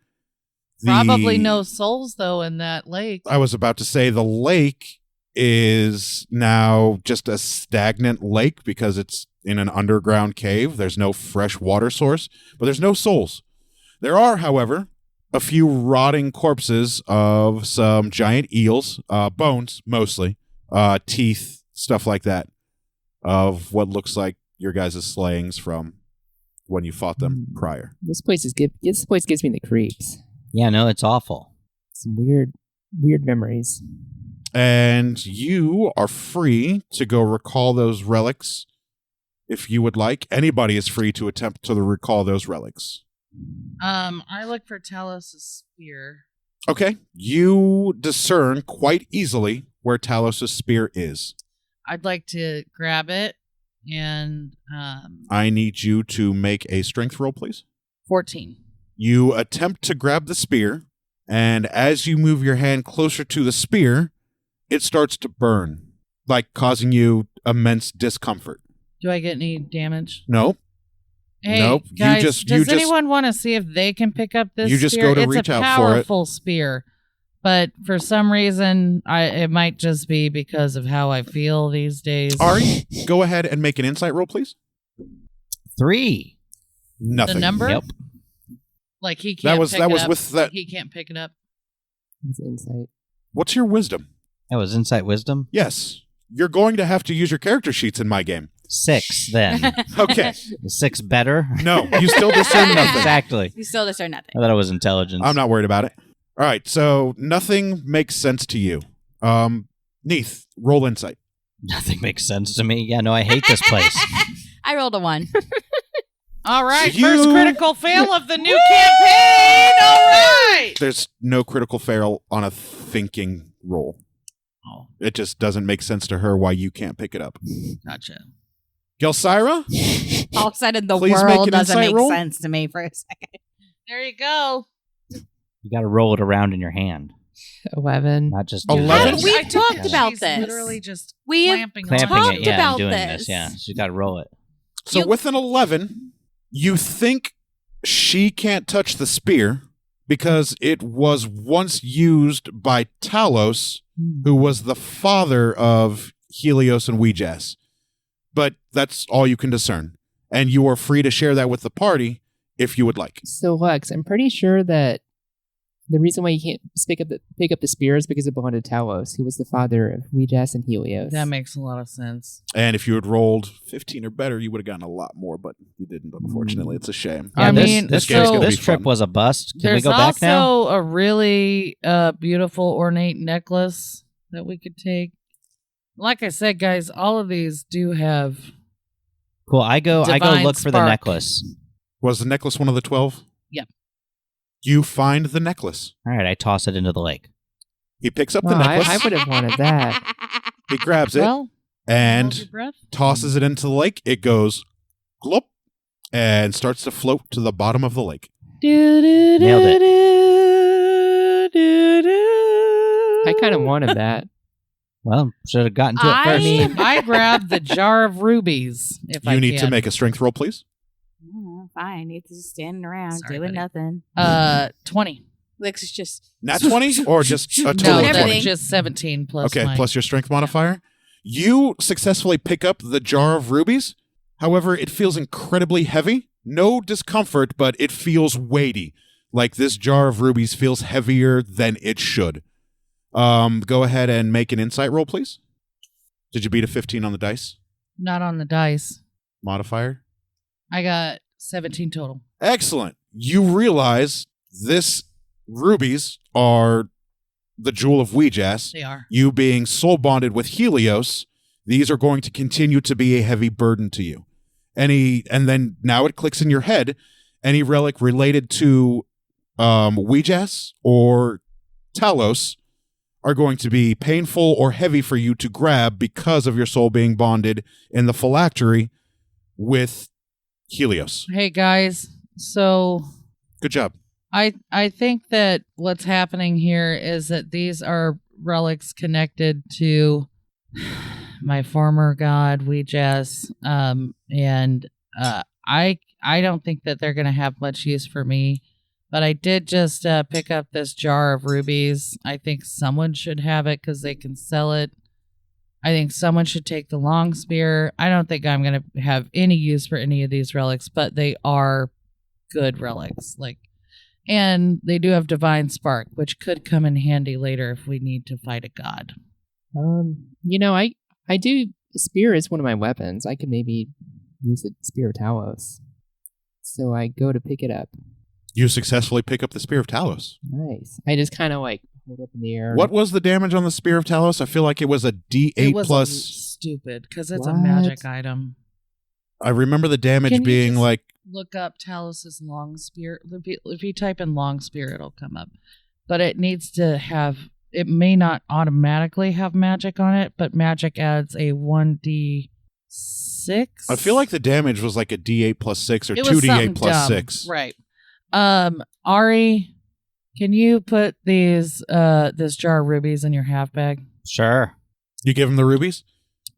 Probably no souls though in that lake. I was about to say the lake is now just a stagnant lake because it's in an underground cave. There's no fresh water source, but there's no souls. There are, however, a few rotting corpses of some giant eels, bones mostly, teeth, stuff like that, of what looks like your guys' slayings from when you fought them prior. This place gives me the creeps. Yeah, no, it's awful. Some weird memories. And you are free to go recall those relics if you would like. Anybody is free to attempt to recall those relics. I look for Talos' spear. Okay. You discern quite easily where Talos' spear is. I'd like to grab it and I need you to make a strength roll, please. 14. You attempt to grab the spear, and as you move your hand closer to the spear, it starts to burn, like causing you immense discomfort. Do I get any damage? No. Hey, Nope. guys, you does just anyone want to see if they can pick up this You just spear? go to It's reach a out for it. powerful spear, but for some reason, it might just be because of how I feel these days. Ari, go ahead and make an insight roll, please. 3. Nothing. The number? Yep. Like he can't That was pick that it was up. with that. He can't pick it up. It's insight. What's your wisdom? That was insight wisdom. Yes. You're going to have to use your character sheets in my game. 6 then. Okay. Is 6 better? No, you still discern nothing. Exactly. You still discern nothing. I thought it was intelligence. I'm not worried about it. All right, so nothing makes sense to you. Neith, roll insight. Nothing makes sense to me. Yeah, no, I hate this place. I rolled a 1. All right, You- first critical fail of the new campaign. All right. There's no critical fail on a thinking roll. Oh, It just doesn't make sense to her why you can't pick it up. gotcha. Gelsira? All of a sudden, the Please make world an doesn't insight make roll. sense to me for a second. There you go. You got to roll it around in your hand, 11. not just 11? We've I told talked you, about she's this. Literally just We have clamping clamping on talked it. Yeah, about and doing this. this. Yeah, so you got to roll it. So You- with an 11, you think she can't touch the spear because it was once used by Talos, who was the father of Helios and Ouijas. But that's all you can discern. And you are free to share that with the party if you would like. So Lux, I'm pretty sure that the reason why you can't pick up the spear is because it belonged to Talos, who was the father of Ouijas and Helios. That makes a lot of sense. And if you had rolled 15 or better, you would have gotten a lot more, but you didn't, unfortunately. It's a shame. I this, mean, this, game's trip, gonna this be trip fun. was a bust. Can There's we go back now? also a really beautiful ornate necklace that we could take. Like I said, guys, all of these do have. Cool. I go Divine look for the spark. necklace. Was the necklace one of the 12? Yep. You find the necklace. All right, I toss it into the lake. He picks up the Oh, necklace. I would have wanted that. He grabs it Well, hold your and breath. tosses it into the lake. It goes glop and starts to float to the bottom of the lake. Nailed it. I kind of wanted that. Well, should have gotten to it I first. mean- I grabbed the jar of rubies. If I You need to can. make a strength roll, please. Fine. It's just standing around Sorry, doing buddy. nothing. 20. Lex is just Nat 20 or just a No, total of everything. 20? that's just 17 plus Okay, mine. plus your strength modifier. You successfully pick up the jar of rubies. However, it feels incredibly heavy. No discomfort, but it feels weighty. Like this jar of rubies feels heavier than it should. Go ahead and make an insight roll, please. Did you beat a 15 on the dice Not on the dice. modifier? I got 17 total. Excellent. You realize this rubies are the jewel of Ouijas. They are. You being soul bonded with Helios, these are going to continue to be a heavy burden to you. And then now it clicks in your head. Any relic related to Ouijas or Talos are going to be painful or heavy for you to grab because of your soul being bonded in the phylactery with Helios. Hey, guys. So Good job. I think that what's happening here is that these are relics connected to my former god, Ouijas. And I don't think that they're going to have much use for me. But I did just pick up this jar of rubies. I think someone should have it because they can sell it. I think someone should take the long spear. I don't think I'm going to have any use for any of these relics, but they are good relics. And they do have divine spark, which could come in handy later if we need to fight a god. I do. Spear is one of my weapons. I could maybe use the Spear of Talos. So I go to pick it up. You successfully pick up the Spear of Talos. Nice. I just kind of hold it up in the air. What was the damage on the Spear of Talos? I feel like it was a D8 It was plus. stupid because it's a What? magic item. I remember the damage Can you being just like look up Talos's long spear? If you type in long spear, it'll come up. But it needs to have. It may not automatically have magic on it, but magic adds a 1d6. I feel like the damage was like a D8 plus 6 or It was 2D8 something plus dumb. 6. Right. Ari, can you put this jar of rubies in your half bag? Sure. You give him the rubies?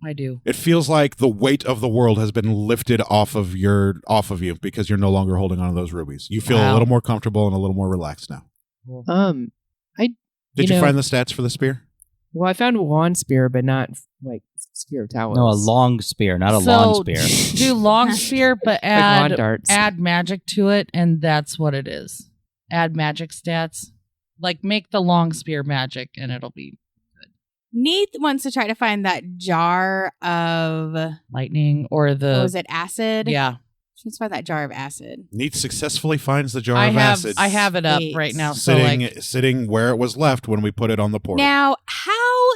I do. It feels like the weight of the world has been lifted off of you because you're no longer holding on to those rubies. You feel a Wow. little more comfortable and a little more relaxed now. Did you find the stats for the spear? Well, I found one spear, but not Spear of Talos. No, a long spear, not a long spear. Do long spear, but lawn darts. add magic to it, and that's what it is. Add magic stats. Make the long spear magic, and it'll be Neith wants to try to find that jar of lightning or the. was it acid? Yeah, She wants to find that jar of acid. Neith successfully finds the jar I of have. acid I have it up Sweet. right now. sitting where it was left when we put it on the portal. Now, how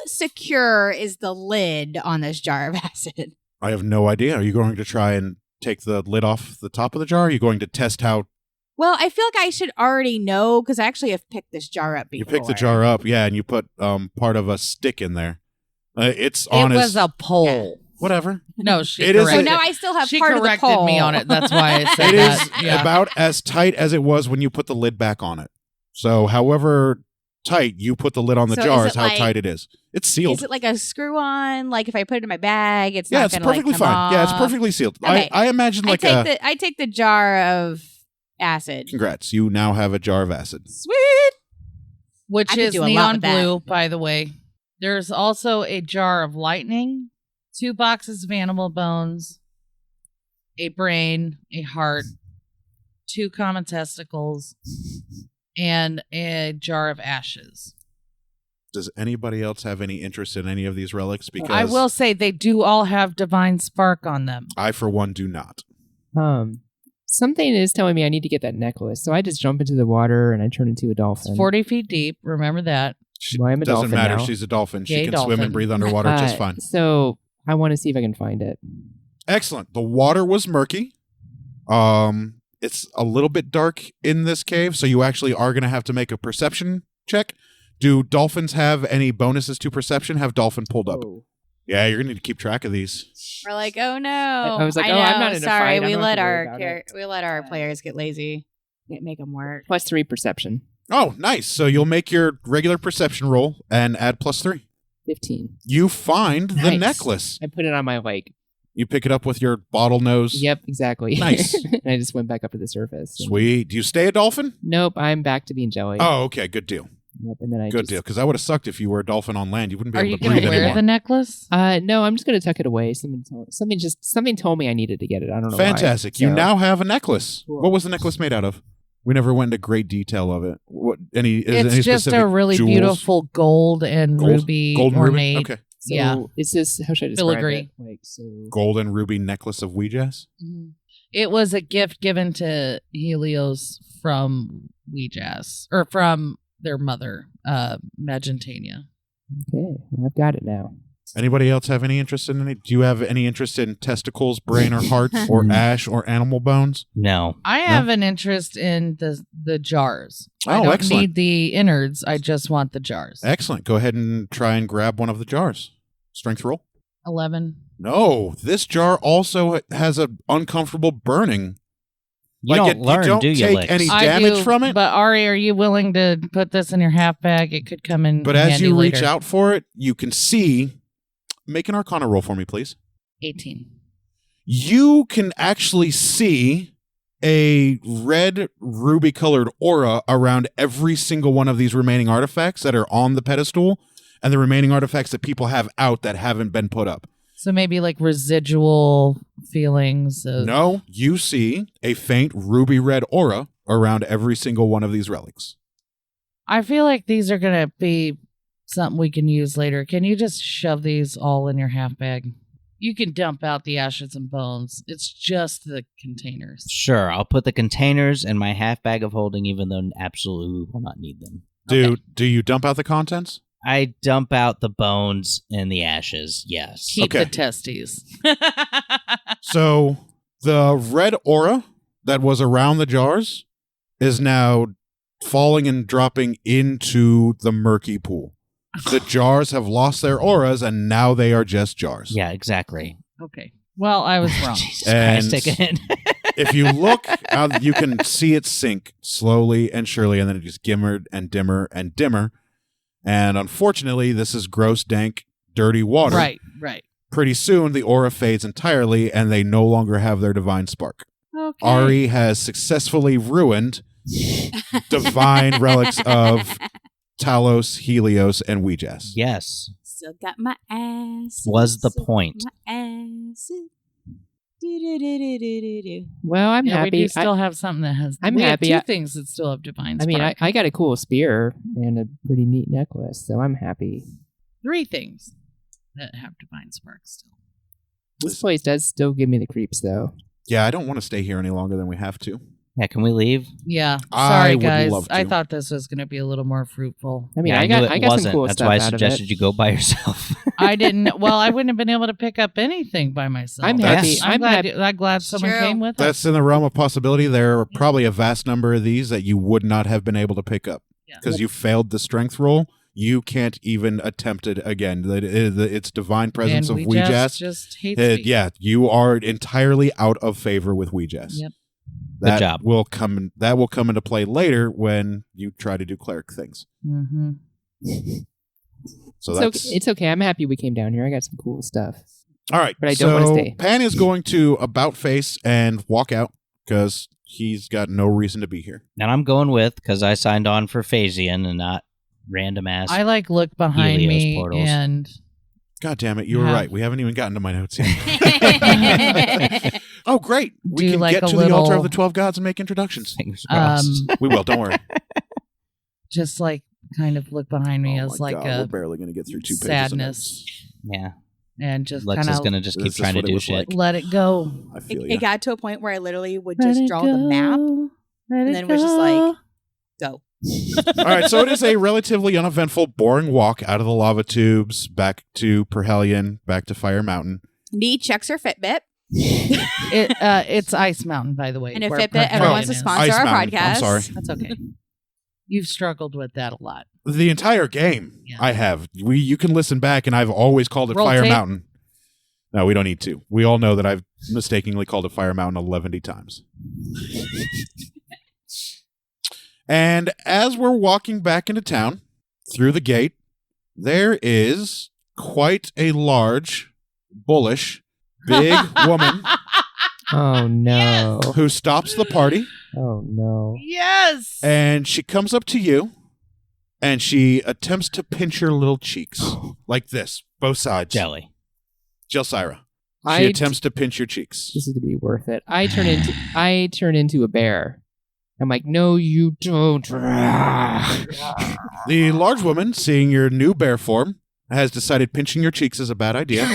secure is the lid on this jar of acid? I have no idea. Are you going to try and take the lid off the top of the jar? Are you going to test how Well, I feel like I should already know because I actually have picked this jar up before. you pick the jar up? Yeah, and you put part of a stick in there. It's It on was his a pole. whatever. No, she It is corrected. So now I still have she part of the corrected pole. me on it. That's why I said It is that. Yeah. about as tight as it was when you put the lid back on it. So, however tight you put the lid on the So jar is is it how like- tight it is. It's sealed. Is it like a screw on? Like if I put it in my bag, it's Yeah, not it's gonna perfectly like, come fine. Yeah, it's off? perfectly sealed. Okay. I imagine like I take the jar of acid. congrats. You now have a jar of acid. Sweet. Which I could is do a lot neon with that. blue, by the way. There's also a jar of lightning, 2 boxes of animal bones, a brain, a heart, 2 common testicles, and a jar of ashes. Does anybody else have any interest in any of these relics? Because I will say they do all have divine spark on them. I, for one, do not. Something is telling me I need to get that necklace, so I just jump into the water and I turn into a dolphin. It's 40 feet deep. Remember that. Well, I'm a Doesn't dolphin matter. now. She's a dolphin. She Gay can swim dolphin. and breathe underwater just fine. So I want to see if I can find it. Excellent. The water was murky. it's a little bit dark in this cave, so you actually are going to have to make a perception check. Do dolphins have any bonuses to perception? Have dolphin pulled up? Oh. Yeah, you're going to need to keep track of these. We're like, oh no. I was like, I oh, know. I'm not in a Sorry, fight. I we don't have let to worry our about it. we let our players get lazy. Make them work. +3 perception. Oh, nice. So you'll make your regular perception roll and add +3. 15. You find the Nice. necklace. I put it on my You pick it up with your bottlenose. Yep, exactly. Nice. And I just went back up to the surface. and- Sweet. Do you stay a dolphin? Nope, I'm back to being jelly. Oh, okay. Good deal. Yep, and then I Good just, deal. Because that would have sucked if you were a dolphin on land. You wouldn't be Are able you to going breathe to wear anymore. the necklace? No, I'm just gonna tuck it away. Something told me I needed to get it. I don't know. Fantastic. Why. You So- now have a necklace. Cool. What was the necklace made out of? We never went into great detail of it. What? Any It's just specific a really jewels? beautiful gold and ruby Gold and ornate. ruby? Okay. So Yeah. it's this. How should I describe Filigree. it? Like so. Gold and ruby necklace of Ouijas? Mhm. It was a gift given to Helios from Ouijas, or from their mother, Magentania. Okay, well, I've got it now. Anybody else have any interest in any? Do you have any interest in testicles, brain, or heart, or ash, or animal bones? No. I have an interest in the jars. I Oh, don't excellent. need the innards. I just want the jars. Excellent. Go ahead and try and grab one of the jars. Strength roll. 11. No, this jar also has an uncomfortable burning. You don't learn, you don't do you, take Lex? any I damage do, from it. But Ari, are you willing to put this in your half bag? It could come in But as handy you reach later. out for it, you can see. Make an Arcana roll for me, please. 18. You can actually see a red ruby colored aura around every single one of these remaining artifacts that are on the pedestal and the remaining artifacts that people have out that haven't been put up. So maybe like residual feelings of No, you see a faint ruby red aura around every single one of these relics. I feel like these are going to be something we can use later. Can you just shove these all in your half bag? You can dump out the ashes and bones. It's just the containers. Sure, I'll put the containers in my half bag of holding, even though absolutely will not need them. Do you dump out the contents? I dump out the bones and the ashes, yes. Keep Okay. the testes. So the red aura that was around the jars is now falling and dropping into the murky pool. The jars have lost their auras and now they are just jars. Yeah, exactly. Okay. Well, I was wrong. Jesus And- Christ, take a hint. If you look out, you can see it sink slowly and surely, and then it just gimmered and dimmer and dimmer. And unfortunately, this is gross, dank, dirty water. Right. Pretty soon, the aura fades entirely, and they no longer have their divine spark. Okay. Ari has successfully ruined divine relics of Talos, Helios, and Ouijas. Yes, Still got my ass. was the Still got point. My ass. Do-do-do-do-do-do-do. Well, I'm Yeah, we happy. do still have something that has. I'm we have happy. two things that still have divine I mean, spark. I got a cool spear and a pretty neat necklace, so I'm happy. 3 things that have divine spark still. This place does still give me the creeps, though. Yeah, I don't want to stay here any longer than we have to. Yeah, can we leave? Yeah. I Sorry, would guys. love to. I thought this was going to be a little more fruitful. I mean, Yeah, I knew got it I got wasn't. some cool That's stuff why I out of suggested it. you go by yourself. I didn't. Well, I wouldn't have been able to pick up anything by myself. I'm happy- I'm glad someone True. came with us. That's in the realm of possibility. There are probably a vast number of these that you would not have been able to pick up Yeah. because you failed the strength roll. You can't even attempt it again. It's divine presence and of we Ouijas. just hates me. Yeah, you are entirely out of favor with Ouijas. Yep. That job. will come. That will come into play later when you try to do cleric things. Mm-hmm. So So that's it's okay. I'm happy we came down here. I got some cool stuff. all right. but I don't wanna so stay. Pan is going to about face and walk out because he's got no reason to be here. And I'm going with, because I signed on for Phasian and not random ass. I look behind Helios me portals. and God damn it! You were Yeah. right. We haven't even gotten to my notes yet. Oh, great! We Do can like get a to the altar of little- the 12 gods and make introductions. Fingers crossed. We will. Don't worry. just like kind of look behind me Oh as my like God, we're a barely going to get through 2 pages. sadness Yeah. and just Lex kind is of going to just keep This is trying to what it do was shit. like. let it go. I feel It you. got to a point where I literally would Let just it draw the map go. Let and it then was just like, go. All right, so it is a relatively uneventful, boring walk out of the lava tubes, back to Perhelion, back to Fire Mountain. Nee checks her Fitbit. It's Ice Mountain, by the way. And if where Fitbit ever Perhelion wants to is. sponsor Ice our Mountain. podcast, I'm sorry. That's okay. You've struggled with that a lot. The entire game, Yeah. I have. You can listen back, and I've always called it Roll Fire tape. Mountain. No, we don't need to. We all know that I've mistakenly called it Fire Mountain 11 times. And as we're walking back into town, through the gate, there is quite a large, bullish, big woman Oh no. who stops the party, Oh no. Yes. and she comes up to you, and she attempts to pinch your little cheeks. Like this, both sides. Jelly. Jelsira. She I- attempts to pinch your cheeks. This is gonna be worth it. I turn into a bear. I'm like, no, you don't. The large woman, seeing your new bear form, has decided pinching your cheeks is a bad idea.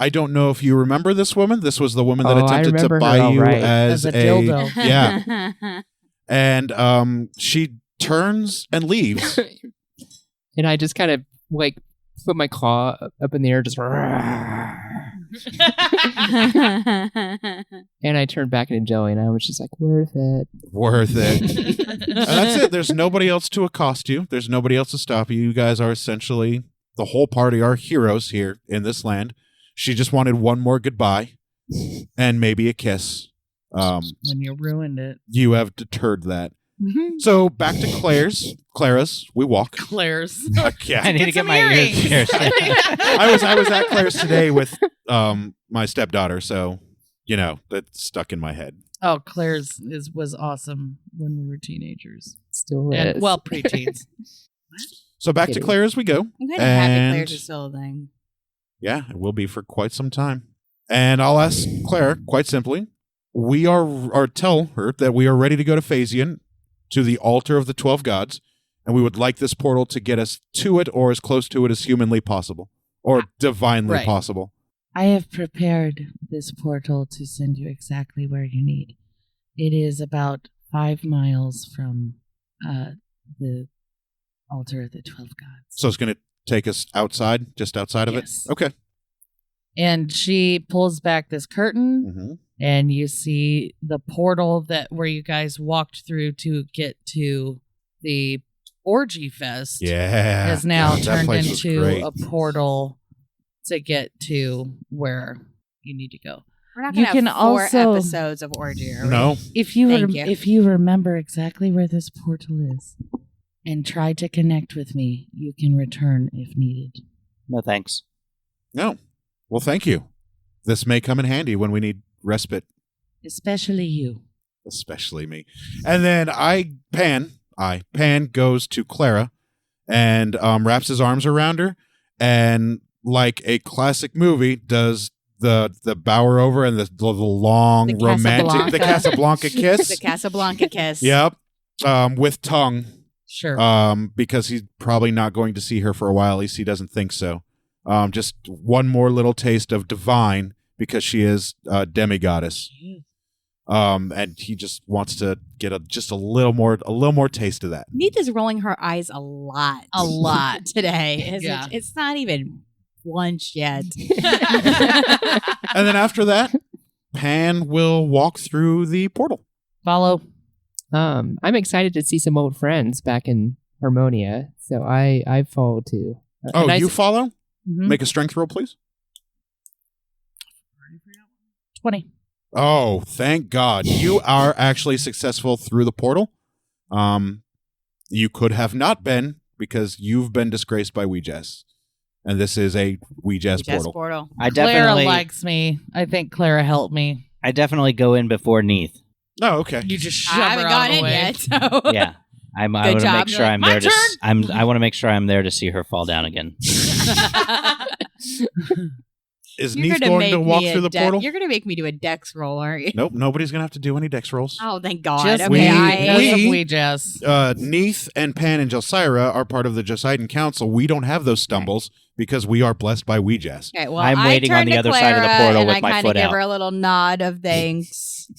I don't know if you remember this woman. This was the woman that Oh, I attempted to remember her, buy all you right. as As a dildo. Yeah. And she turns and leaves. And I just kind of like put my claw up in the air, just. And I turned back into jelly, and I was just like, worth it. Worth it. And that's it. There's nobody else to accost you. There's nobody else to stop you. You guys are essentially, the whole party are heroes here in this land. She just wanted one more goodbye and maybe a kiss. When you ruined it. You have deterred that. So back to Clara's. We walk. Claire's. Yeah. I need to Get get some my ears earrings. pierced. I was at Claire's today with my stepdaughter, so that's stuck in my head. Oh, Claire's was awesome when we were teenagers. Still And, is. well, preteens. So back to Kidding. Claire's we go. I'm kind of happy And- Claire's is still a thing. Yeah, it will be for quite some time. And I'll ask Claire quite simply. We or tell her that we are ready to go to Perhelion, to the altar of the 12 gods, and we would like this portal to get us to it or as close to it as humanly possible or divinely Right. possible. I have prepared this portal to send you exactly where you need. It is about 5 miles from the altar of the 12 gods. So it's going to take us outside, just outside of Yes. it? Okay. And she pulls back this curtain, Mm-hmm. and you see the portal where you guys walked through to get to the orgy fest. Yeah. Has now God, that turned place was into great. a portal to get to where you need to go. We're not You going to can have 4 also- episodes of Orgy. are we? No. If you Thank you. if you remember exactly where this portal is and try to connect with me, you can return if needed. No thanks. No. Well, thank you. This may come in handy when we need respite, Especially you. especially me. And then Pan goes to Clara and wraps his arms around her, and like a classic movie, does the bower over and the long The romantic the Casablanca kiss. The Casablanca kiss. Yep. With tongue. Sure. Because he's probably not going to see her for a while. At least he doesn't think so. Just one more little taste of divine, because she is a demigoddess. And he just wants to get just a little more taste of that. Neith is rolling her eyes a lot. A lot. Today. Yeah. It's not even lunch yet. And then after that, Pan will walk through the portal. Follow. I'm excited to see some old friends back in Harmonia, so I follow too. Oh, And I you s- follow? Mhm. Make a strength roll, please. 20. Oh, thank God. You are actually successful through the portal. You could have not been, because you've been disgraced by Weejas. And this is a Weejas portal. I Clara definitely, likes me. I think Clara helped me. I definitely go in before Neath. Oh, okay. You just I shove haven't her out gone of the in way. yet. So. Yeah, I Good want to job. make sure I'm My there to. turn. I want to make sure I'm there to see her fall down again. Is You're Neith gonna going make to walk me through the portal? You're going to make me do a dex roll, aren't you? Nope, nobody's going to have to do any dex rolls. Oh, thank God. Just okay, because of we- Weejas. Neith and Pan and Jelsira are part of the Josidan Council. We don't have those stumbles because we are blessed by Weejas. Okay, well, I'm I waiting on turn the to other side of the Clara portal and with I my kinda foot give out. her a little nod of thanks,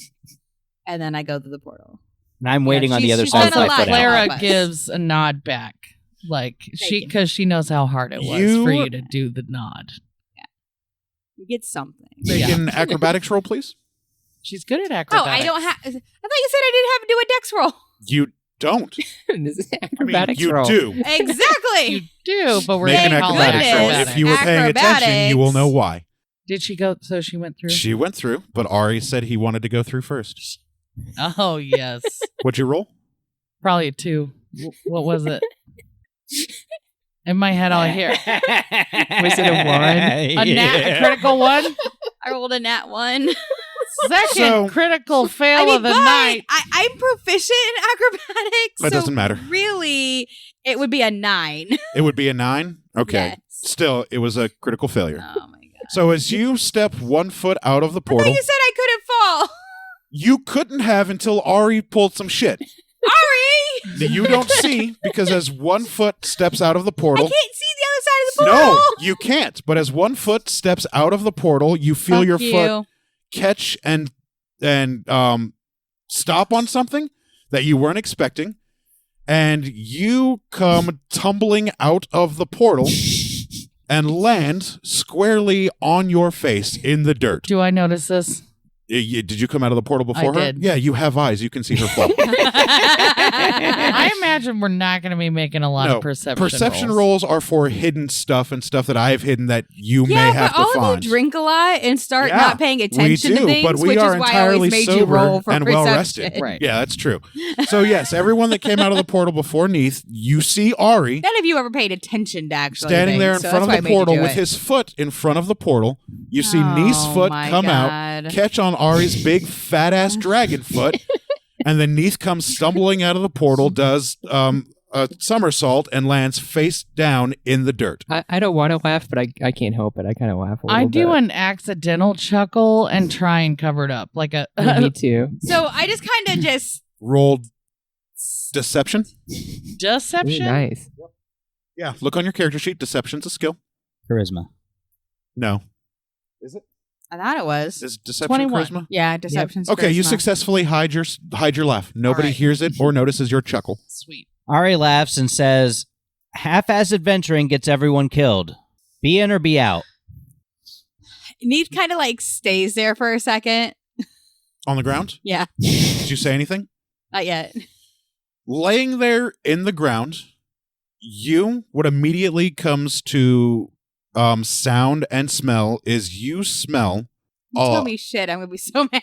and then I go through the portal. And I'm waiting on the she's- other she's side with done my a foot lot. out. Clara Help us. gives a nod back. Like, you. because she knows how hard it was You- for you to do the nod. You get something. Make an acrobatics roll, please. She's good at Oh, acrobatics. I don't have. I thought you said I didn't have to do a dex roll. You don't. This is I mean, acrobatics you roll. do. You Exactly. do, but we're Make an gonna call it acrobatics roll. goodness. If you were paying attention, you will know why. Did she go? So she went through. She went through, but Ari said he wanted to go through first. Oh yes, What'd you roll? probably a 2. What was it? In my head, all I hear Was it a 1? a critical 1. I rolled a nat 1. Second So- critical fail I mean, of the but night. I'm proficient in acrobatics. That so doesn't matter. Really, it would be a 9. It would be a 9? Okay. Yes. Still, it was a critical failure. Oh my god. So as you step 1 foot out of the I thought portal, you said I couldn't fall. you couldn't have until Ari pulled some shit Ari! that you don't see, because as 1 foot steps out of the I portal, can't see the other side of the portal. no, you can't. But as 1 foot steps out of the portal, you feel Fuck your you. foot catch and stop on something that you weren't expecting, and you come tumbling out of the portal and land squarely on your face in the dirt. Do I notice this? Did you come out of the portal before I her? did. Yeah, you have eyes. You can see her fall. I imagine we're not going to be making a lot No, of perception. Perception rolls. rolls are for hidden stuff and stuff that I have hidden that you may Yeah, have but all to of find. you drink a lot and start Yeah, not paying we attention do, to things, but we which are is why I entirely always made you sober roll for and perception. well rested. Right. Yeah, that's true. So yes, everyone that came out of the portal before Neath, you see Ari None of you ever paid attention to actually standing there in so front of that's the why I made you portal do with it. his foot in front of the portal. You see Neith's Oh foot my come out, God. catch on Ari's big fat ass dragon foot, and then Neith comes stumbling out of the portal, does a somersault, and lands face down in the dirt. I don't want to laugh, but I can't help it. I kind of laugh a little I bit. do an accidental chuckle and try and cover it up like a. Me too. So I just kind of just Rolled deception. Ooh, Deception. nice. Yeah, look on your character sheet. Deception's a skill. Charisma. No. Is it? I thought it was. Is deception 21. charisma? Yeah, deception's Okay, you charisma. successfully hide your laugh. Nobody right. hears it or notices your chuckle. Sweet. Ari laughs and says, half-ass adventuring gets everyone killed. Be in or be out. Neith kind of like stays there for a second. On the ground? Yeah, Did you say anything? not yet. Laying there in the ground, what immediately comes to sound and smell is you smell. You tell me shit, I'm gonna be so mad.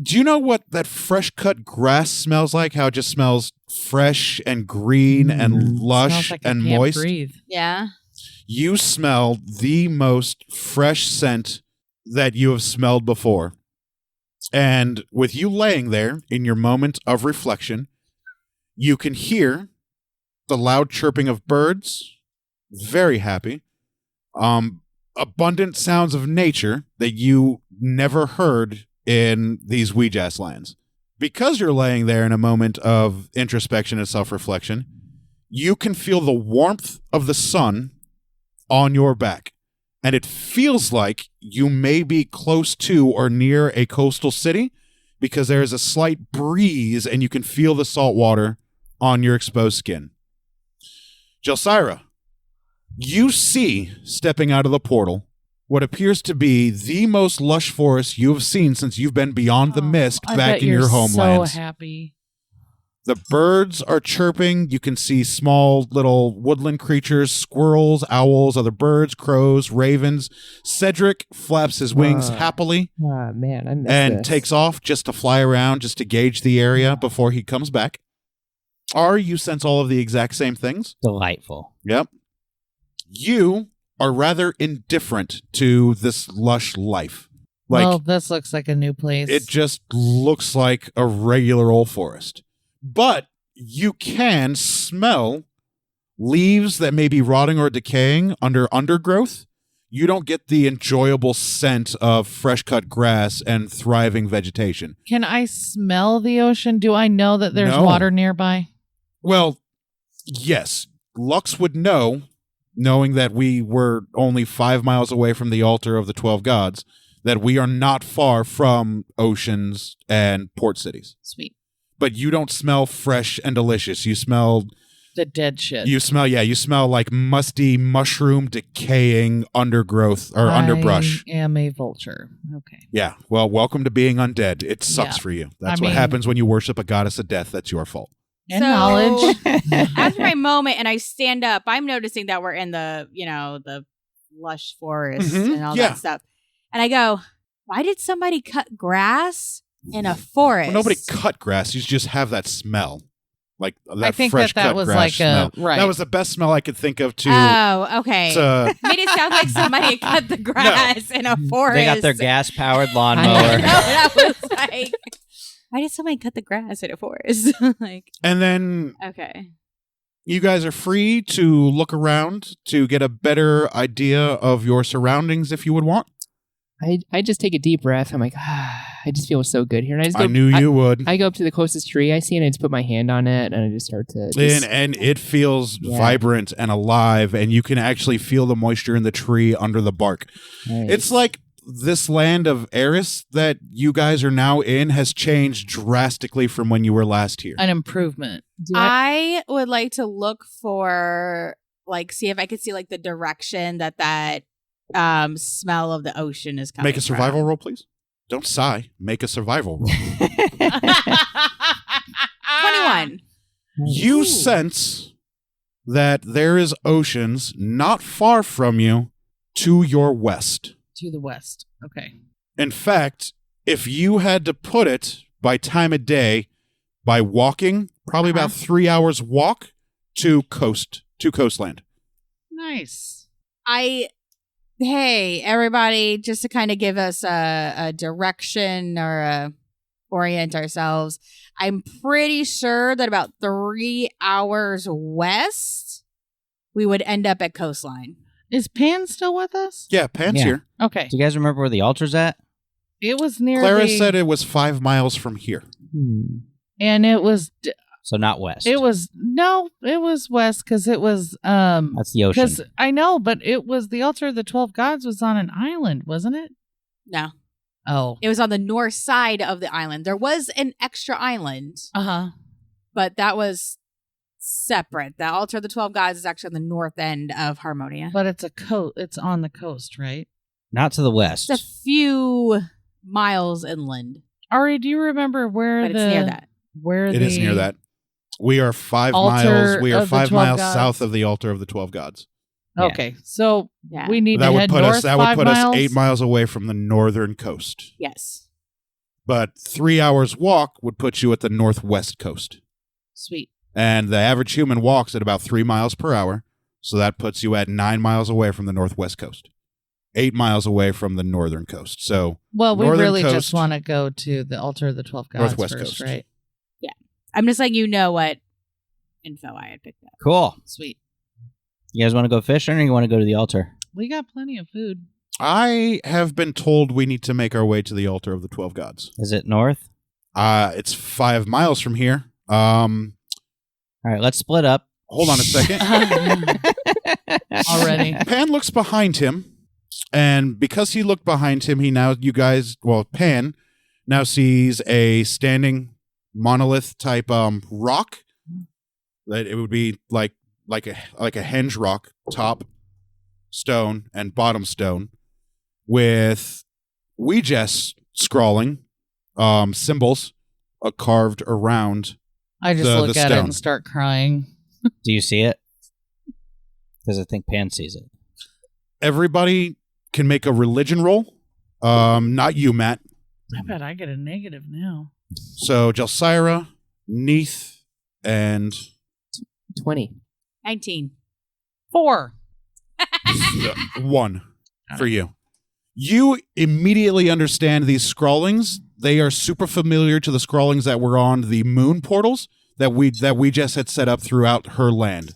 Do you know what that fresh cut grass smells like? How it just smells fresh and green and Smells lush like I and can't moist? breathe. Yeah. You smell the most fresh scent that you have smelled before. And with you laying there in your moment of reflection, you can hear the loud chirping of birds, very happy, abundant sounds of nature that you never heard in these Ouija lands. Because you're laying there in a moment of introspection and self-reflection, you can feel the warmth of the sun on your back. And it feels like you may be close to or near a coastal city because there is a slight breeze and you can feel the salt water on your exposed skin. Jelsira, you see, stepping out of the portal, what appears to be the most lush forest you have seen since you've been beyond the mist I back bet in you're your homelands. So happy. The birds are chirping. You can see small little woodland creatures, squirrels, owls, other birds, crows, ravens. Cedric flaps his wings happily Ah, man, I missed and this. takes off just to fly around, just to gauge the area before he comes back. You sense all of the exact same things. Delightful. Yep. You are rather indifferent to this lush life. Like, Well, this looks like a new place. it just looks like a regular old forest. But you can smell leaves that may be rotting or decaying under undergrowth. You don't get the enjoyable scent of fresh cut grass and thriving vegetation. Can I smell the ocean? Do I know that there's No. water nearby? Well, yes. Lux would know, knowing that we were only 5 miles away from the altar of the 12 gods, that we are not far from oceans and port cities. Sweet. But you don't smell fresh and delicious. You smell The dead shit. You smell like musty mushroom decaying undergrowth or underbrush. I am a vulture. Okay. Yeah. Well, welcome to being undead. It sucks Yeah. for you. That's I what mean- happens when you worship a goddess of death. That's your fault. And So- knowledge. After my moment and I stand up, I'm noticing that we're in the, the lush forest Mhm, and all yeah. that stuff. And I go, why did somebody cut grass in a forest? Well, nobody cut grass. You just have that smell. Like that I think fresh that cut was grass like smell. right. That was the best smell I could think of to Oh, okay. Made it sound like somebody had cut the grass in a forest. They got their gas-powered I lawnmower. know, that was like, why did somebody cut the grass in a forest? Like, and then okay. you guys are free to look around to get a better idea of your surroundings if you would want. I just take a deep breath. I'm like, I just feel so good here. And I just go, I knew you would. I go up to the closest tree I see and I just put my hand on it and I just start to. Just, And it feels Yeah. vibrant and alive, and you can actually feel the moisture in the tree under the bark. Nice. It's like this land of Eris that you guys are now in has changed drastically from when you were last here. An improvement. Do I- I would like to look for, see if I could see, the direction that smell of the ocean is coming Make a survival roll, please. Don't sigh. Make a survival roll. 21. You sense that there is oceans not far from you to your west. To the west. Okay. In fact, if you had to put it by time of day, by walking, probably about 3 hours walk to coastland. Nice. Hey, everybody, just to kind of give us a direction or orient ourselves, I'm pretty sure that about 3 hours west, we would end up at coastline. Is Pan still with us? Yeah, Pan's Yeah. here. Okay. Do you guys remember where the altar's at? It was near Clara the, said it was 5 miles from here. and it was So not west. it was west because it was That's the ocean. because I know, but it was the altar of the 12 gods was on an island, wasn't it? No, Oh. it was on the north side of the island. There was an extra island, Uh-huh. but that was separate. The altar of the 12 gods is actually on the north end of Harmonia. But it's on the coast, right? Not to the west. It's a few miles inland, Ari, do you remember where but it's near that. Where It is near that. We are 5 Altar miles. We are of the 5 12 miles gods. south of the altar of the 12 gods. Okay. So Yeah. we need That to would head put north us. That would 5 put miles. us 8 miles away from the northern coast. Yes. But 3 hours walk would put you at the northwest coast. Sweet. And the average human walks at about 3 miles per hour. So that puts you at 9 miles away from the northwest coast, 8 miles away from the northern coast. So Well, we Northern really coast. just want to go to the altar of the 12 gods Northwest first, coast. right? I'm just letting you know what info I had picked up. Cool. Sweet. You guys want to go fishing or you want to go to the altar? We got plenty of food. I have been told we need to make our way to the altar of the 12 gods. Is it north? It's 5 miles from here. All right, let's split up. Hold on a second. Already. Pan looks behind him, and because he looked behind him, Pan now sees a standing monolith type rock. That it would be like a henge rock, top stone and bottom stone, with Ouija's scrawling symbols carved around. I just The look at it stone. and start crying. Do you see it? Because I think Pan sees it. Everybody can make a religion roll. Not you, Matt. I bet I get a negative now. So Jelsira, Neath, and 20. 19. 4. 1 for you. You immediately understand these scrawlings. They are super familiar to the scrawlings that were on the moon portals that we just had set up throughout her land.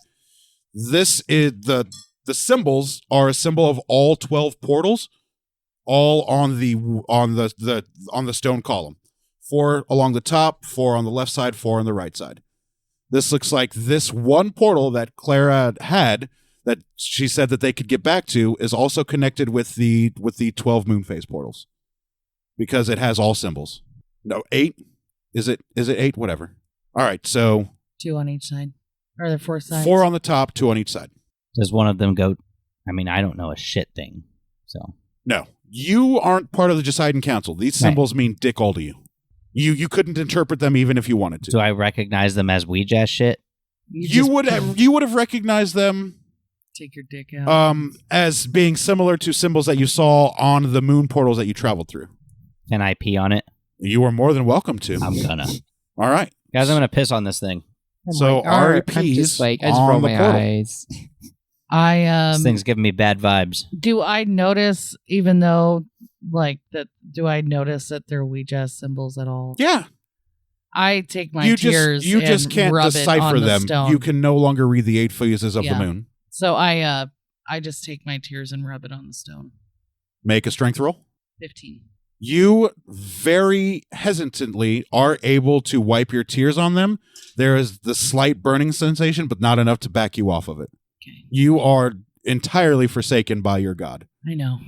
This is the symbols are a symbol of all 12 portals, all on the stone column. 4 along the top, 4 on the left side, 4 on the right side. This looks like this one portal that Clara had that she said that they could get back to is also connected with the 12 moon phase portals because it has all symbols. No, 8? Is it 8? Whatever. All right, so 2 on each side. Are there 4 sides? 4 on the top, 2 on each side. Does one of them go? I mean, I don't know a shit thing. So No, you aren't part of the Poseidon Council. These symbols mean dick all to you. You couldn't interpret them even if you wanted to. do I recognize them as Ouija shit? You would have recognized them Take your dick out. as being similar to symbols that you saw on the moon portals that you traveled through. Can I pee on it? You are more than welcome to. I'm gonna. All right. Guys, I'm gonna piss on this thing. I'm So like, Ari I'm pees just like, I just on roll the my portal. eyes. This thing's giving me bad vibes. Do I notice, even though, like, that? Do I notice that they're Ouija symbols at all? Yeah. I take my You tears just and can't rub it decipher on the them. stone. You can no longer read the 8 phases of Yeah. the moon. So I just take my tears and rub it on the stone. Make a strength roll. 15. You very hesitantly are able to wipe your tears on them. There is the slight burning sensation, but not enough to back you off of it. Okay. You are entirely forsaken by your god. I know.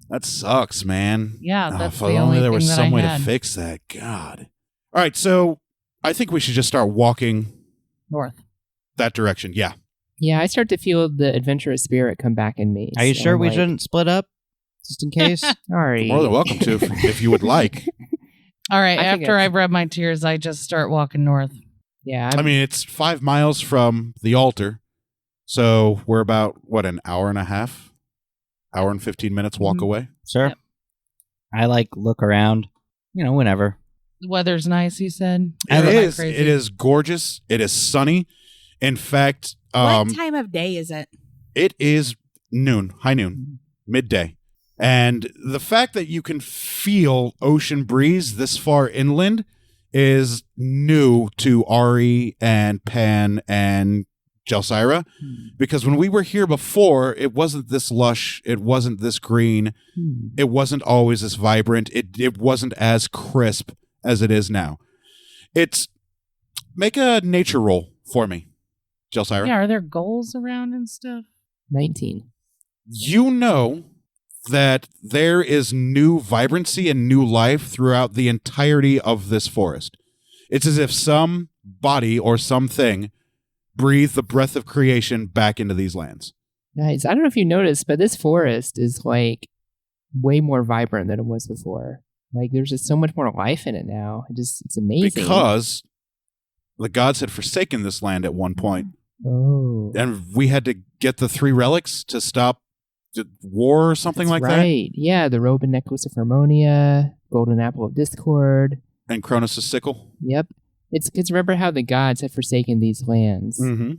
That sucks, man. Yeah, Oh, that's if the only only there thing was that some I way had. to fix that. God. All right, so I think we should just start walking North. that direction. Yeah. Yeah, I start to feel the adventurous spirit come back in me. Are you so sure I'm we like, shouldn't split up, just in case? Sorry. More than welcome to if you would like. All right, I think after it's- I've rubbed my tears, I just start walking north. Yeah, I mean, it's 5 miles from the altar. So we're about, an hour and a half? Hour and 15 minutes walk Mhm. away? Sure. Yep. I look around, whenever. The weather's nice, you said? It Am I is. crazy? It is gorgeous. It is sunny. In fact, What time of day is it? it is noon, high noon, midday. And the fact that you can feel ocean breeze this far inland is new to Ari and Pan and Jelsira. Because when we were here before, it wasn't this lush. It wasn't this green. It wasn't always this vibrant. It wasn't as crisp as it is now. Make a nature roll for me, Jelsira. Yeah, are there goals around and stuff? 19. You know that there is new vibrancy and new life throughout the entirety of this forest. It's as if some body or something breathed the breath of creation back into these lands. Guys, I don't know if you noticed, but this forest is like way more vibrant than it was before. Like there's just so much more life in it now. It's amazing. Because the gods had forsaken this land at one point, Oh. and we had to get the 3 relics to stop the war or something That's like that. right. Yeah, the robe and necklace of Harmonia, golden apple of discord. And Cronus' sickle. Yep. It's remember how the gods had forsaken these lands, Mm-hmm.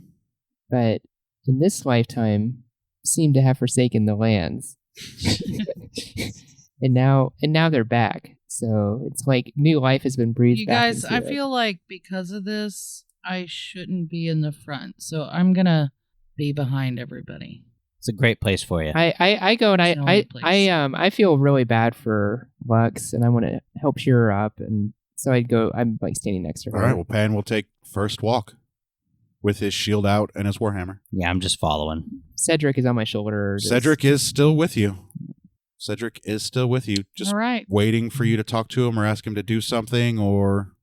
but in this lifetime seem to have forsaken the lands. and now they're back. So it's like new life has been breathed You back guys, into I it. feel like because of this, I shouldn't be in the front. So I'm going to be behind everybody. It's a great place for you. I go and It's the only place. I feel really bad for Lux and I want to help cheer her up, and so I'd go. I'm like standing next to her. All right, well, Pan will take first walk with his shield out and his warhammer. Yeah, I'm just following. Cedric is on my shoulder. just- Cedric is still with you. Just All right. waiting for you to talk to him or ask him to do something or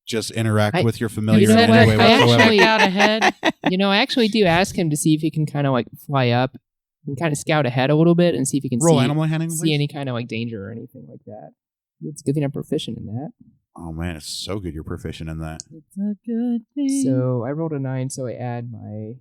just interact I- with your familiar You know in any what? way I whatsoever. actually- Check out ahead. I actually do ask him to see if he can kind of like fly up and kind of scout ahead a little bit and see if he can Roll see, animal handling, see please. any kind of like danger or anything like that. It's a good thing I'm proficient in that. Oh, man, it's so good you're proficient in that. It's a good thing. So I rolled a 9, so I add my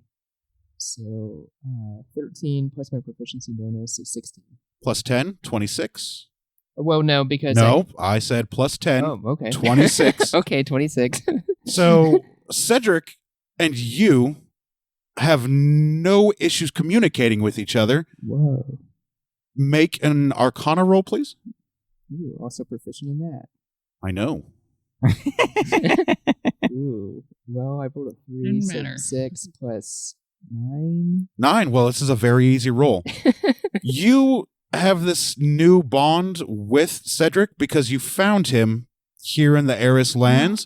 13 plus my proficiency bonus is 16. Plus 10, 26. Well, no, because No, I said plus 10, oh, okay, 26. okay, 26. So Cedric and you have no issues communicating with each other. Whoa. Make an Arcana roll, please. Ooh, also proficient in that. I know. Ooh. Well, I rolled a 3, Didn't so matter. 6 plus 9. 9. Well, this is a very easy roll. You have this new bond with Cedric because you found him here in the Eris lands.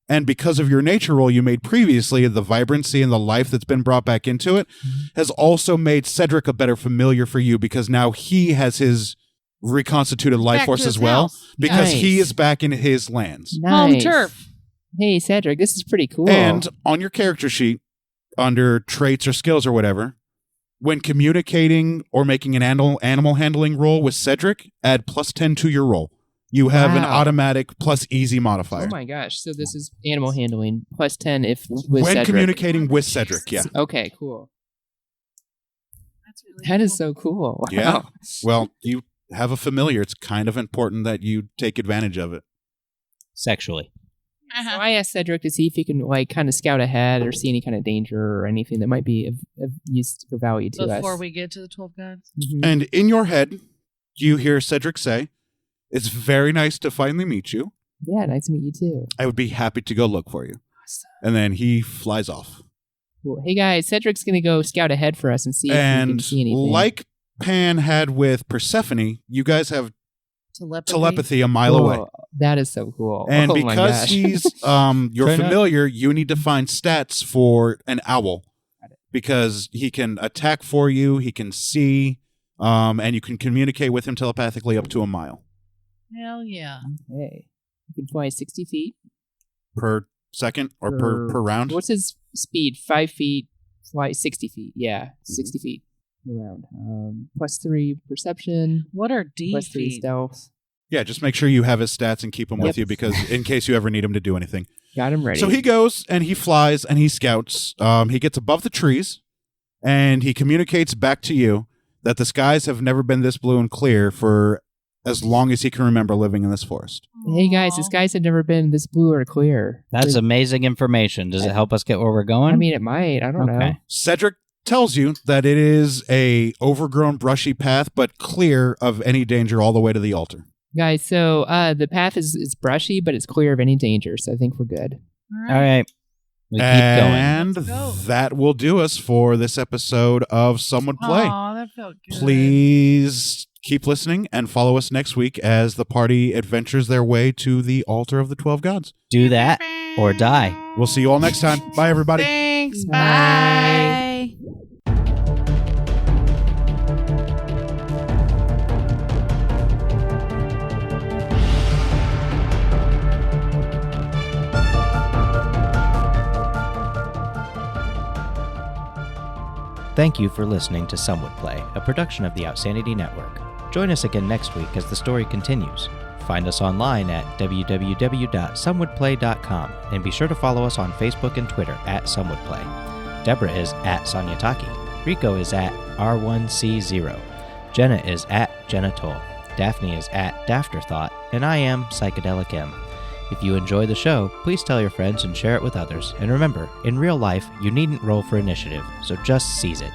And because of your nature roll you made previously, the vibrancy and the life that's been brought back into it has also made Cedric a better familiar for you because now he has his reconstituted life Back force to as his well house. because he Nice. is back in his lands. Home Nice. turf. Hey, Cedric, this is pretty cool. And on your character sheet, under traits or skills or whatever, when communicating or making an animal handling roll with Cedric, add +10 to your roll. You have an Wow. automatic plus easy modifier. Oh my gosh! So this is animal handling +10 if with when Cedric. communicating with Cedric, yeah. Okay, cool. That's really That cool. is so cool. Wow. Yeah. Well, you have a familiar. It's kind of important that you take advantage of it. Sexually. So I asked Cedric to see if he can like kind of scout ahead or see any kind of danger or anything that might be of use or value to us. Before we get to the 12 gods. Mhm. And in your head, you hear Cedric say, "It's very nice to finally meet you. Yeah, nice to meet you too. I would be happy to go look for you." And then he flies off. Cool. Hey guys, Cedric's gonna go scout ahead for us and see if we can And see anything. like Pan had with Persephone, you guys have telepathy a mile Cool. away. That is so cool. And Oh my because gosh. he's your Try not- familiar, you need to find stats for an owl. Got it. Because he can attack for you, he can see, and you can communicate with him telepathically up to a mile Hell yeah. Hey, you can fly 60 feet. per second or per round. What's his speed? 5 feet, fly 60 feet. Yeah, 60 feet around. +3 perception, What are D +3 feet? stealth. Yeah, just make sure you have his stats and keep him with Yep. you because in case you ever need him to do anything. Got him ready. So he goes and he flies and he scouts. He gets above the trees and he communicates back to you that the skies have never been this blue and clear for as long as he can remember living in this forest. Hey guys, the Aw. skies had never been this blue or clear. That's Like, amazing information. Does it help us get where we're going? I mean, it might. I don't know. Okay. Cedric tells you that it is a overgrown, brushy path, but clear of any danger all the way to the altar. Guys, so the path is brushy, but it's clear of any danger, so I think we're good. All right. We keep going. And Let's go. that will do us for this episode of Some Would Play. Aw, that felt good. Please keep listening and follow us next week as the party adventures their way to the altar of the 12 gods. Do that or die. We'll see you all next time. Bye, everybody. Thanks. Bye. Thank you for listening to Some Would Play, a production of the Outsanity Network. Join us again next week as the story continues. Find us online at www.somewouldplay.com and be sure to follow us on Facebook and Twitter at SomeWouldPlay. Deborah is at Sonyataki. Rico is at R1C0. Jenna is at Jenna Toll. Daphne is at Dafterthought. And I am Psychedelic M. If you enjoy the show, please tell your friends and share it with others. And remember, in real life, you needn't roll for initiative, so just seize it.